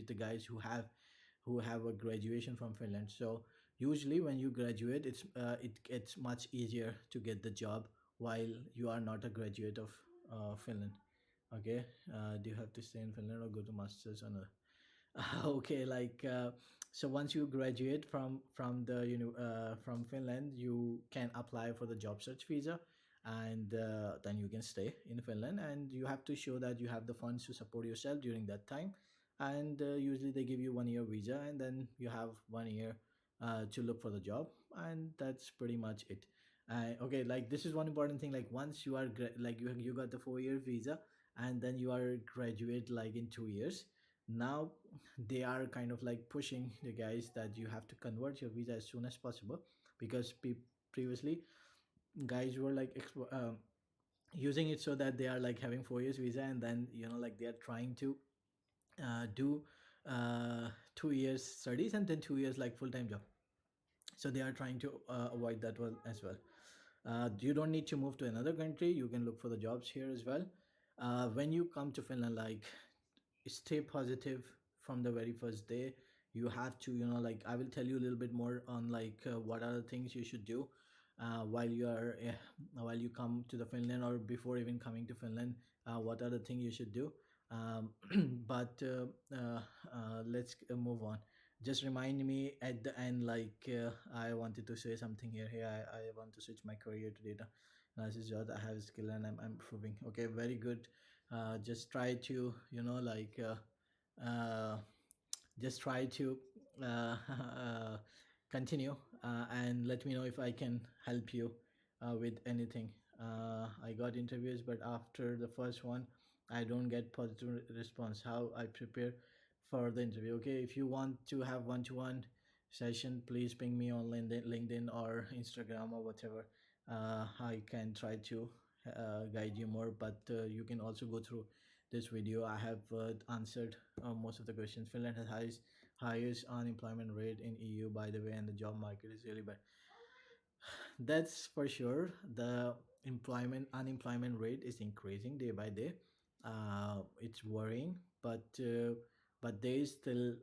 the guys who have a graduation from Finland. So usually when you graduate, it gets much easier to get the job while you are not a graduate of Finland. Okay, do you have to stay in Finland or go to masters or no? Okay, so once you graduate from the from Finland, you can apply for the job search visa, and then you can stay in Finland, and you have to show that you have the funds to support yourself during that time. And usually they give you 1 year visa, and then you have 1 year to look for the job, and that's pretty much it. Okay, like this is one important thing. Like once you are like you got the 4 year visa, and then you are graduate like in 2 years. Now they are kind of like pushing the guys that you have to convert your visa as soon as possible, because previously guys were like using it so that they are like having 4 years visa, and then like they are trying to do 2 years studies and then 2 years like full-time job. So they are trying to avoid that one as well. You don't need to move to another country, you can look for the jobs here as well. When you come to Finland, like stay positive from the very first day. You have to, like I will tell you a little bit more on like what are the things you should do while you come to the Finland, or before even coming to Finland. What are the things you should do? But let's move on. Just remind me at the end, like I wanted to say something here. I want to switch my career to data analysis job. I have a skill and I'm improving. Okay, very good. Just try to uh, just try to continue, and let me know if I can help you with anything. I got interviews, but after the first one I don't get positive response. How I prepare for the interview? Okay, if you want to have one-to-one session, please ping me on LinkedIn or Instagram or whatever. I can try to guide you more, but you can also go through this video. I have answered most of the questions. Finland has highest unemployment rate in EU, by the way, and the job market is really bad. That's for sure. The employment unemployment rate is increasing day by day. It's worrying, but there is still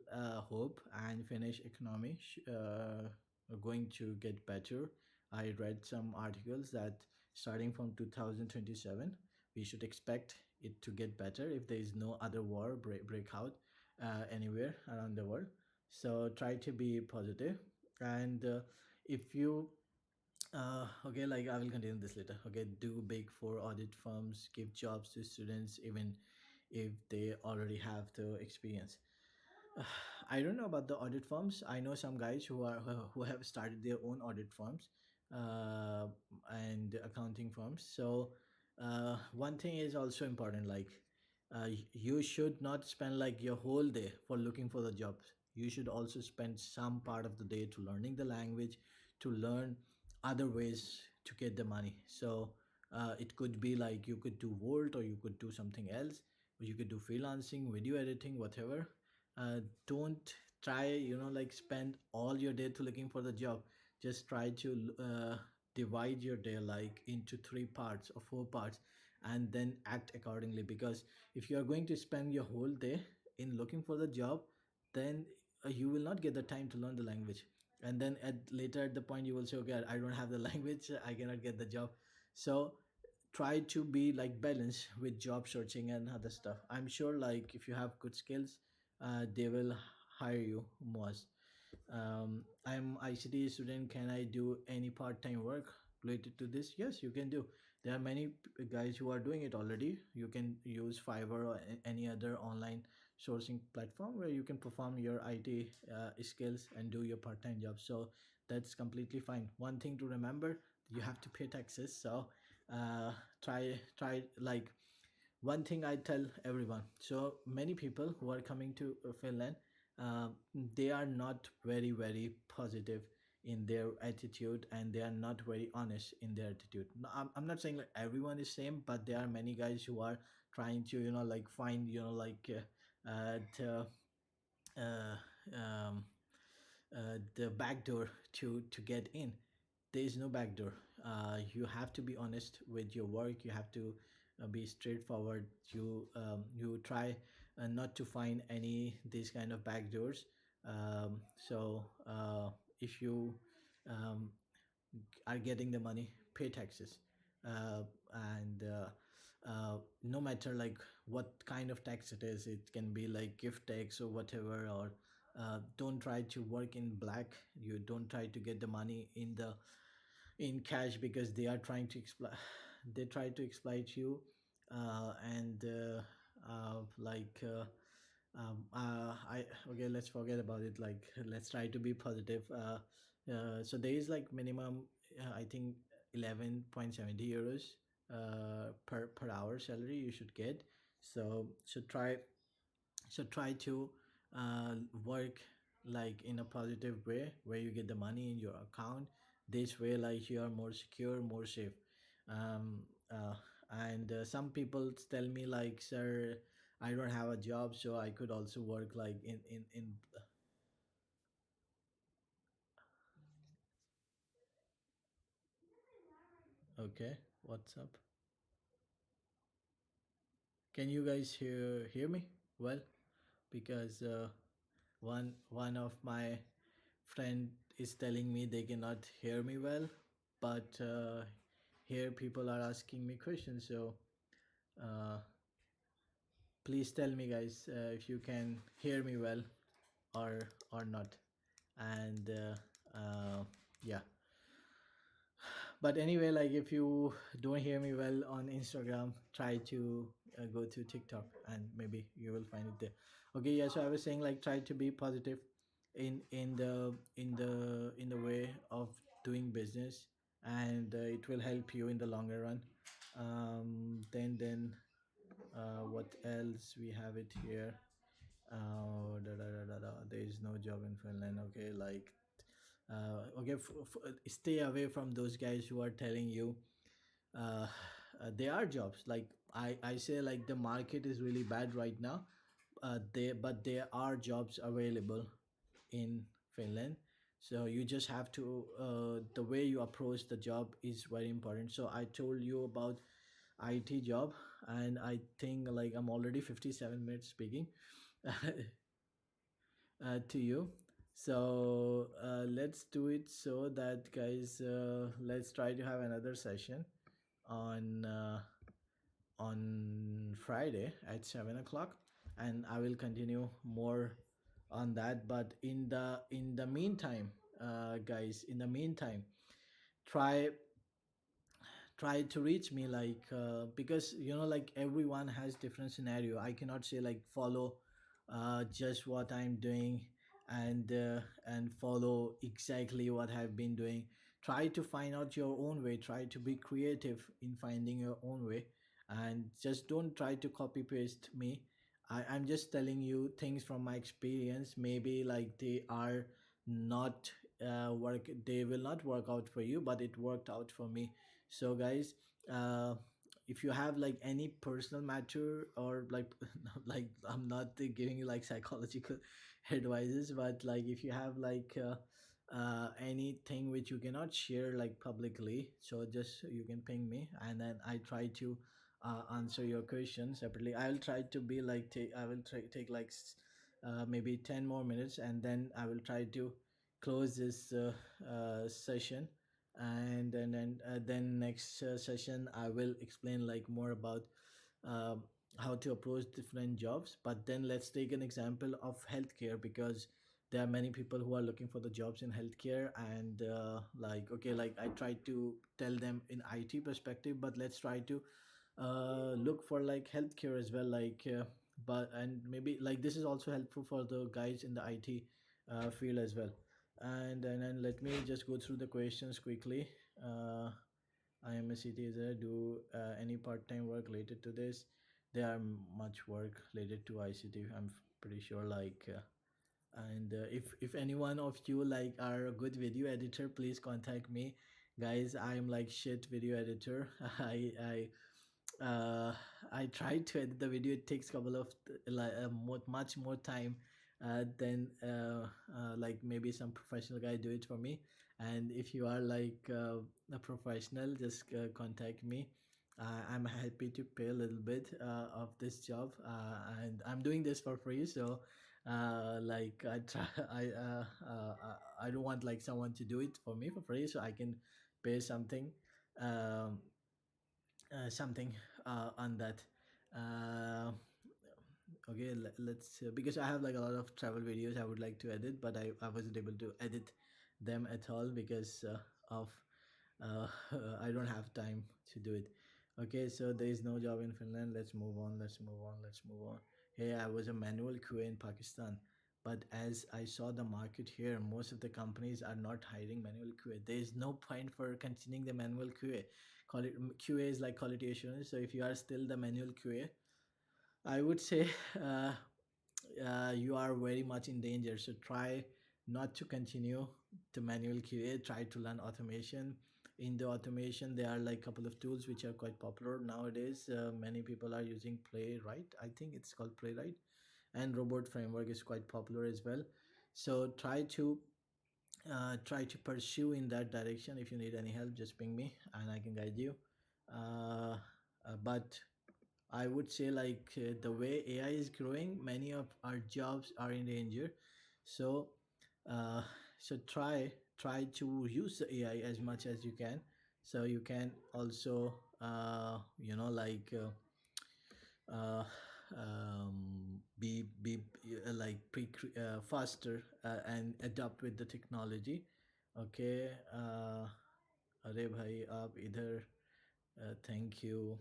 hope, and Finnish economy are going to get better. I read some articles that starting from 2027, we should expect it to get better if there is no other war break out anywhere around the world. So try to be positive, and if you okay, like I will continue this later. Okay, do big four audit firms give jobs to students even if they already have the experience? I don't know about the audit firms. I know some guys who have started their own audit firms uh, and accounting firms. So one thing is also important. Like you should not spend like your whole day for looking for the jobs. You should also spend some part of the day to learning the language, to learn other ways to get the money. So it could be like you could do Volt, or you could do something else, or you could do freelancing, video editing, whatever. Don't try, like spend all your day to looking for the job. Just try to divide your day like into 3 parts or 4 parts, and then act accordingly. Because if you are going to spend your whole day in looking for the job, then you will not get the time to learn the language. And then later at the point you will say, okay, I don't have the language, I cannot get the job. So try to be like balanced with job searching and other stuff. I'm sure like if you have good skills, they will hire you most. I'm ICT student. Can I do any part-time work related to this? Yes, you can do. There are many guys who are doing it already. You can use Fiverr or any other online sourcing platform where you can perform your IT skills and do your part-time job. So that's completely fine. One thing to remember, you have to pay taxes. So uh, try like one thing I tell everyone. So many people who are coming to Finland, uh, they are not very positive in their attitude, and they are not very honest in their attitude. No, I'm not saying like everyone is same, but there are many guys who are trying to like find uh, um, the back door to get in. There is no back door. You have to be honest with your work. You have to be straightforward. You try not to find any these kind of back doors. So if you are getting the money, pay taxes. And no matter like what kind of tax it is, it can be like gift tax or whatever, or don't try to work in black. You don't try to get the money in cash, because they are trying to exploit they try to exploit you. And like I Okay, let's forget about it. Like, let's try to be positive. So there is like minimum, I think 11.70 euros per hour salary you should get. So try to work like in a positive way, where you get the money in your account. This way, like, you are more secure, more safe. um and some people tell me like, sir, I don't have a job, so I could also work like in Okay, what's up? Can you guys hear me well? Because one of my friend is telling me they cannot hear me well, but here people are asking me questions. So uh, please tell me, guys, if you can hear me well or not. And yeah. But anyway, like, if you don't hear me well on Instagram, try to go to TikTok, and maybe you will find it there. Okay, yeah, so I was saying, like, try to be positive in the way of doing business, and it will help you in the longer run. Then what else we have it here? There is no job in Finland. Okay, like, okay, stay away from those guys who are telling you uh, there are jobs. Like, I say, like, the market is really bad right now. There are jobs available in Finland. So you just have to, the way you approach the job is very important. So I told you about IT job, and I think, like, I'm already 57 minutes speaking to you. So let's do it so that, guys, let's try to have another session on Friday at 7 o'clock, and I will continue more on that. But in the meantime, guys, in the meantime, try try to reach me, like, because, like, everyone has different scenario. I cannot say, like, follow just what I'm doing, and follow exactly what I've been doing. Try to find out your own way, try to be creative in finding your own way, and just don't try to copy paste me. I'm just telling you things from my experience. Maybe, like, they are not they will not work out for you, but it worked out for me. So, guys, uh if you have like any personal matter, or like, like, I'm not giving you like psychological advices, but, like, if you have like anything which you cannot share like publicly, so just you can ping me, and then I try to answer your questions separately. I'll try to be like, I will take like maybe 10 more minutes, and then I will try to close this session. And then next session I will explain like more about um, how to approach different jobs. But then let's take an example of healthcare, because there are many people who are looking for the jobs in healthcare. And like, okay, like, I try to tell them in IT perspective, but let's try to look for like healthcare as well. Like, but and maybe like this is also helpful for the guys in the IT field as well. And then let me just go through the questions quickly. uh, I am a citizen. Do any part-time work related to this? There are much work related to ICT, I'm pretty sure. Like, and if anyone of you like are a good video editor, please contact me, guys. I am like shit video editor. Uh, I tried to edit the video. It takes couple of much more time than like maybe some professional guy do it for me. And if you are like a professional, just contact me. I'm happy to pay a little bit of this job, and I'm doing this for free. So like, I try, I don't want like someone to do it for me for free, so I can pay something. Um, something on that. Uh, okay, let's because I have like a lot of travel videos I would like to edit, but I wasn't able to edit them at all because of uh, I don't have time to do it. Okay, so there is no job in Finland. Let's move on. Let's move on. Let's move on. Hey, I was a manual QA in Pakistan, but as I saw the market here, most of the companies are not hiring manual QA. There is no point for continuing the manual QA. Call it QA is like quality assurance. So if you are still the manual QA, I would say you are very much in danger. So try not to continue the manual QA. Try to learn automation. In the automation, there are like a couple of tools which are quite popular nowadays. Many people are using Playwright. I think it's called Playwright, and Robot Framework is quite popular as well. So try to pursue in that direction. If you need any help, just ping me and I can guide you. Uh, but I would say like the way AI is growing, many of our jobs are in danger. So, uh, so try to use the AI as much as you can. So you can also uh, be like faster and adapt with the technology. Okay. अरे भाई आप इधर thank you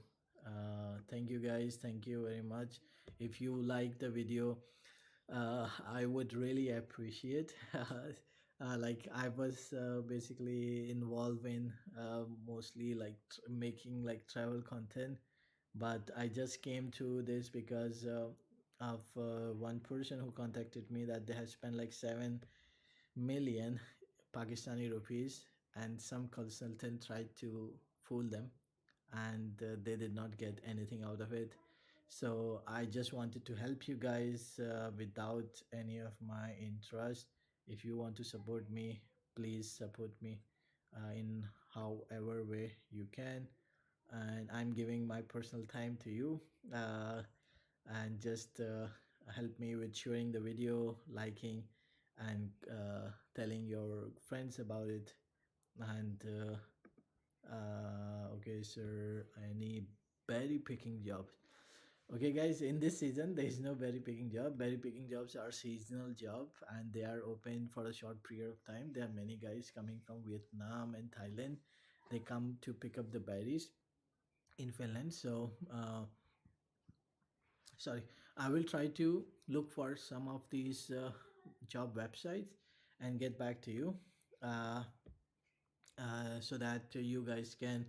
guys, thank you very much. If you like the video, I would really appreciate like I was basically involved in mostly like making like travel content, but I just came to this because of one person who contacted me that they had spent like 7 million Pakistani rupees, and some consultant tried to fool them, and they did not get anything out of it. So I just wanted to help you guys without any of my interest. If you want to support me, please support me in however way you can. And I'm giving my personal time to you. And just help me with sharing the video, liking, and telling your friends about it. And okay, sir, any berry picking jobs? Okay, guys, in this season there is no berry picking job. Berry picking jobs are seasonal job and they are open for a short period of time. There are many guys coming from Vietnam and Thailand. They come to pick up the berries in Finland. So sorry, I will try to look for some of these job websites and get back to you, uh, so that you guys can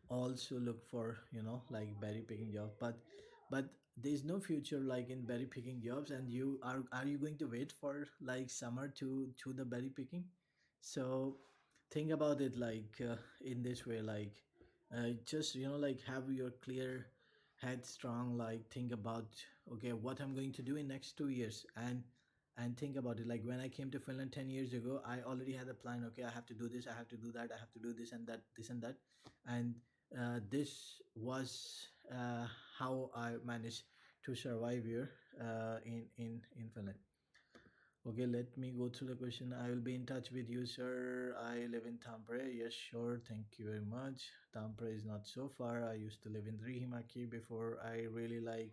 also look for like berry picking job. But there's no future like in berry picking jobs, and are you going to wait for like summer to the berry picking? So think about it like in this way, like just like have your clear head strong, like think about, okay, what I'm going to do in next 2 years, and think about it. Like when I came to Finland 10 years ago, I already had a plan. Okay, I have to do this, I have to do that, I have to do this and that, this and that. And this was how I managed to survive here in Finland. Okay, let me go through the question. I will be in touch with you, sir. I live in Tampere. Yes, sure. Thank you very much. Tampere is not so far. I used to live in Rihimaki before. I really like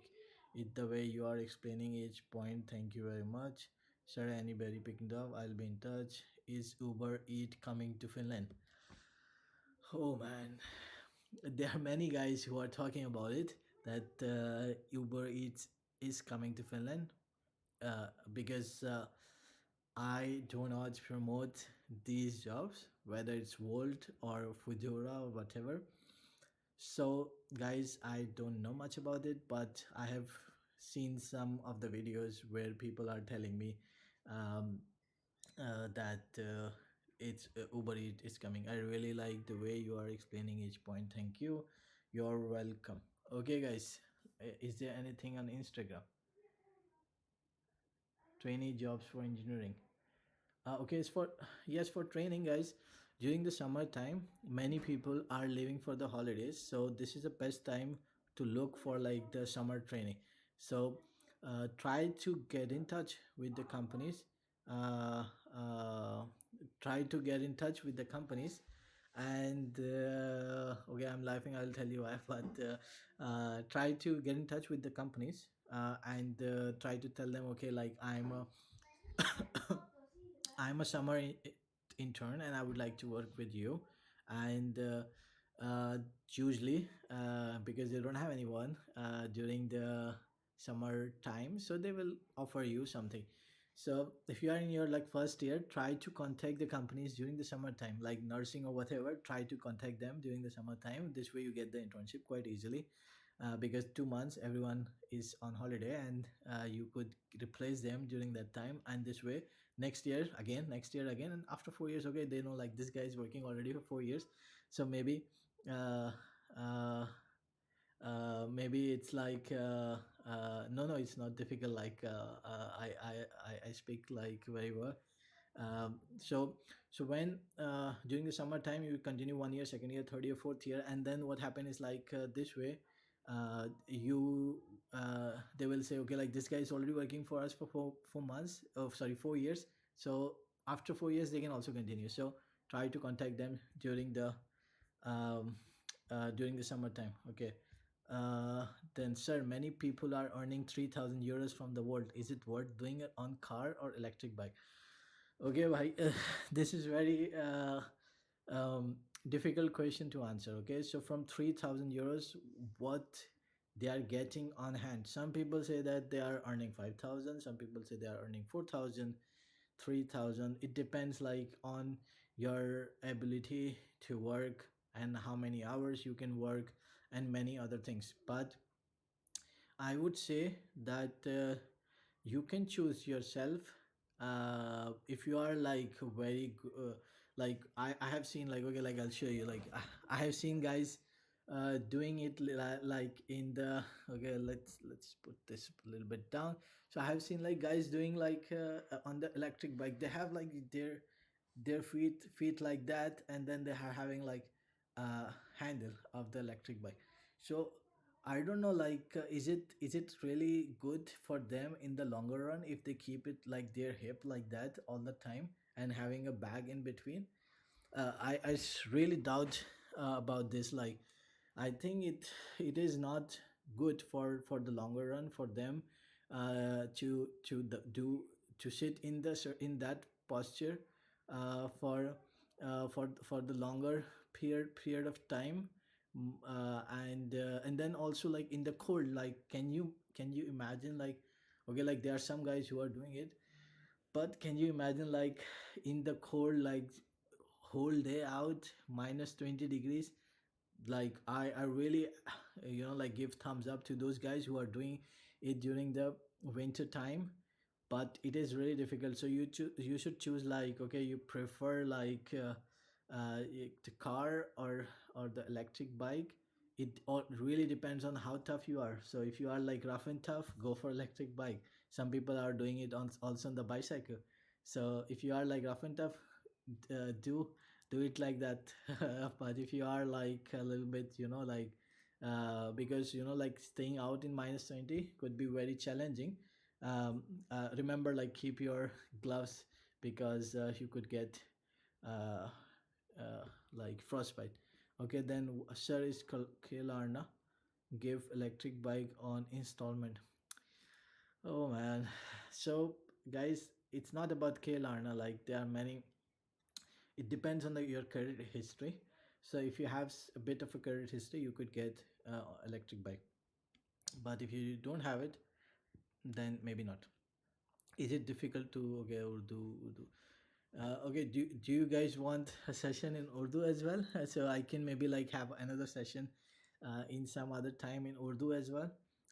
it the way you are explaining each point. Thank you very much. Sir, anybody picking up? I'll be in touch. Is Uber Eat coming to Finland? Oh man, there are many guys who are talking about it, that Uber Eats is coming to Finland, because I do not promote these jobs, whether it's Volt or Foodora or whatever. So, guys, I don't know much about it, but I have seen some of the videos where people are telling me um, that it's Uber Eats is coming. I really like the way you are explaining each point. Thank you. You're welcome. Okay, guys, is there anything on Instagram? Trainee jobs for engineering. Okay, it's for yes, for training, guys. During the summertime, many people are leaving for the holidays, so this is the best time to look for like the summer training. So try to get in touch with the companies. Uh, uh, Try to get in touch with the companies And okay, I'm laughing, I'll tell you why. But try to get in touch with the companies, and try to tell them, okay, like I'm a summer intern and I would like to work with you. And usually, because they don't have anyone during the summer time, so they will offer you something. So if you are in your like first year, try to contact the companies during the summertime, like nursing or whatever. Try to contact them during the summertime. This way, you get the internship quite easily, because 2 months everyone is on holiday, and you could replace them during that time. And this way, next year again, and after 4 years, okay, they know like this guy is working already for 4 years. So uh, uh, maybe it's like no, it's not difficult. Like I speak like very well. So when during the summertime you continue 1 year, second year, third year, fourth year, and then what happened is like this way, you they will say, okay, like this guy is already working for us for 4 months, oh sorry, 4 years. So after 4 years they can also continue. So try to contact them um, during the summertime. Okay. uh, then, sir, many people are earning 3,000 euros from the world. Is it worth doing it on car or electric bike? Okay, bhai, this is very difficult question to answer. Okay, so from 3,000 euros, what they are getting on hand? Some people say that they are earning 5,000. Some people say they are earning 4,000, 3,000. It depends like on your ability to work and how many hours you can work and many other things. But I would say that you can choose yourself. If you are like like I have seen like, okay, like I'll show you, like I have seen guys doing it like in the, okay, let's put this a little bit down. So I have seen like guys doing like on the electric bike. They have like their feet like that, and then they are having like handle of the electric bike. So I don't know, like, is it really good for them in the longer run if they keep it like their hip like that all the time and having a bag in between? Really doubt about this. Like, I think it is not good for the longer run for them do to sit in in that posture for the longer period of time. And then also like in the cold, like can you imagine, like, okay, like there are some guys who are doing it, but can you imagine like in the cold, like whole day out, minus 20 degrees? Like I really like give thumbs up to those guys who are doing it during the winter time. But it is really difficult. So you should choose, like, okay, you prefer like the car or the electric bike. It all really depends on how tough you are. So if you are like rough and tough, go for electric bike. Some people are doing it also on the bicycle. So if you are like rough and tough, do it like that. But if you are like a little bit, like because like staying out in minus 20 could be very challenging. Remember, like, keep your gloves, because you could get uh, uh, like frostbite. Okay, then sir is Kelarna give electric bike on installment. Oh man. So guys, it's not about Kelarna. Like, there are many. It depends on your credit history. So if you have a bit of a credit history, you could get electric bike. But if you don't have it, then maybe not. Is it difficult to, okay, Urdu? Okay, do you guys want a session in Urdu as well? So I can maybe like have another session in some other time in Urdu as well,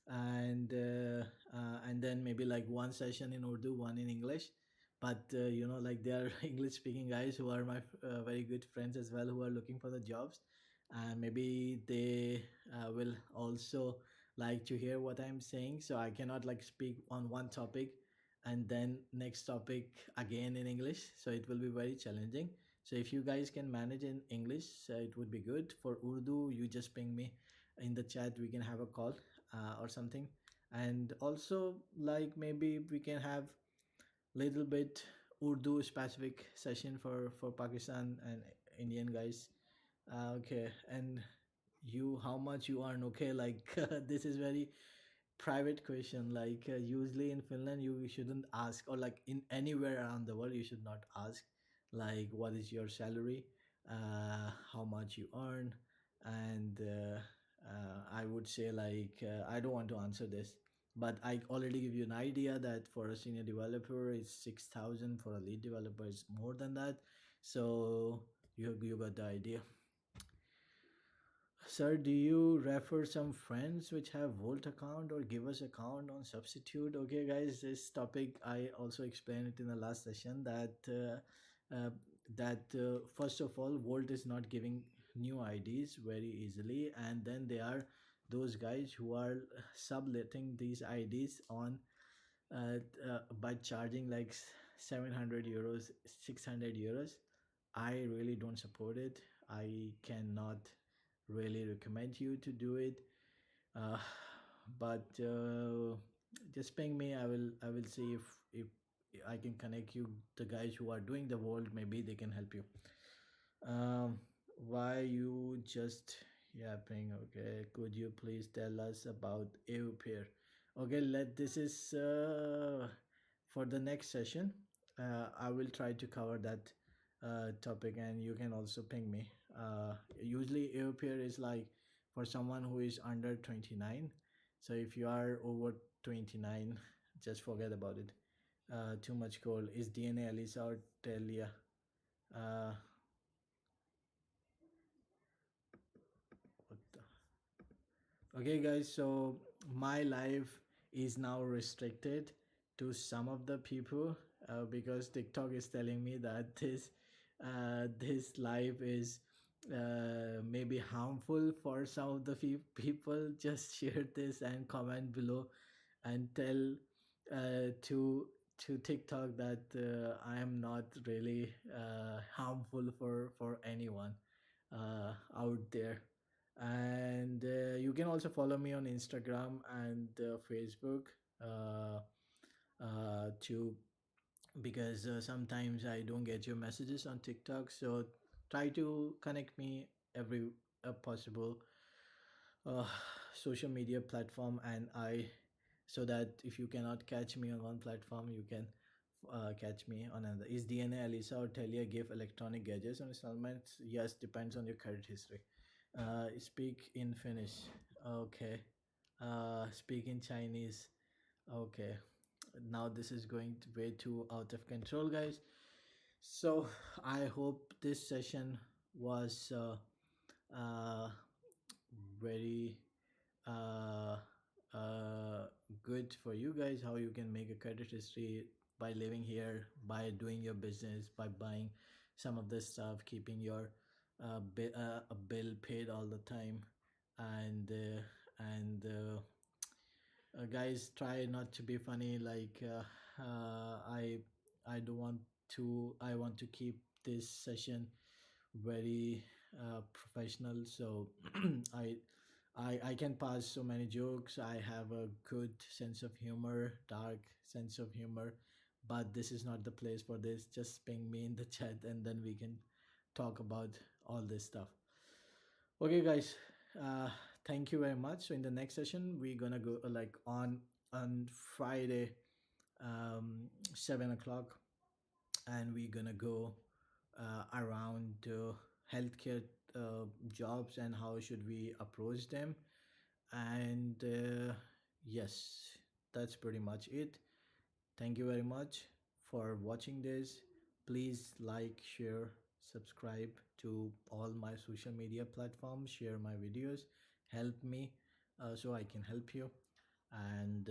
and then maybe like one session in Urdu, one in English. But like there are English speaking guys who are my very good friends as well, who are looking for the jobs, and maybe they will also like to hear what I'm saying. So I cannot like speak on one topic and then next topic again in English, so it will be very challenging. So if you guys can manage in English, it would be good. For Urdu, you just ping me in the chat, we can have a call or something. And also, like, maybe we can have little bit Urdu specific session for Pakistan and Indian guys. Okay, and you, how much you earn? Okay, like this is very private question. Like usually in Finland, you shouldn't ask, or like in anywhere around the world, you should not ask, like what is your salary, how much you earn, and I would say like I don't want to answer this, but I already give you an idea that for a senior developer it's 6,000, for a lead developer it's more than that. So you got the idea. Sir, do you refer some friends which have Volt account or give us account on substitute? Okay, guys, this topic I also explained it in the last session that first of all, Volt is not giving new IDs very easily, and then there are those guys who are subletting these IDs on by charging like 700 euros, 600 euros. I really don't support it. I cannot really recommend you to do it. uh, but just ping me. I will see if I can connect you the guys who are doing the world. Maybe they can help you. um, why you just yapping? Okay, could you please tell us about AUPair? Okay, let this is for the next session. I will try to cover that topic, and you can also ping me. Usually, AUPair is like for someone who is under 29. So if you are over 29, just forget about it. Too much cold. Is DNA Elisa or Telia? Uh, what the Okay, guys, so my life is now restricted to some of the people because TikTok is telling me that this life is maybe harmful for some of the people. Just share this and comment below and tell to TikTok that I am not really harmful for anyone out there. And you can also follow me on Instagram and Facebook too, because sometimes I don't get your messages on TikTok. So try to connect me every possible uh, social media platform, and I so that if you cannot catch me on one platform, you can catch me on another. Is DNA Elisa or Telia give electronic gadgets on installments? Yes, depends on your credit history. Speak in Finnish. Okay. Speak in Chinese. Okay. Now this is going to way too out of control, guys. So I hope this session was uh, very uh, uh, good for you guys. How you can make a credit history by living here, by doing your business, by buying some of this stuff, keeping your a bill paid all the time, and guys, try not to be funny. Like I don't want to. I want to keep this session very professional. So I, I can pass so many jokes. I have a good sense of humor, dark sense of humor, but this is not the place for this. Just ping me in the chat, and then we can talk about all this stuff. Okay, guys. Uh, thank you very much. So in the next session, we're gonna go like on Friday, 7 o'clock, and we're gonna go around healthcare jobs and how should we approach them. And yes, that's pretty much it. Thank you very much for watching this. Please like, share, subscribe to all my social media platforms, share my videos, help me so I can help you. And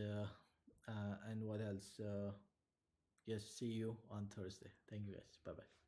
what else? Yes, see you on Thursday. Thank you guys. Bye bye.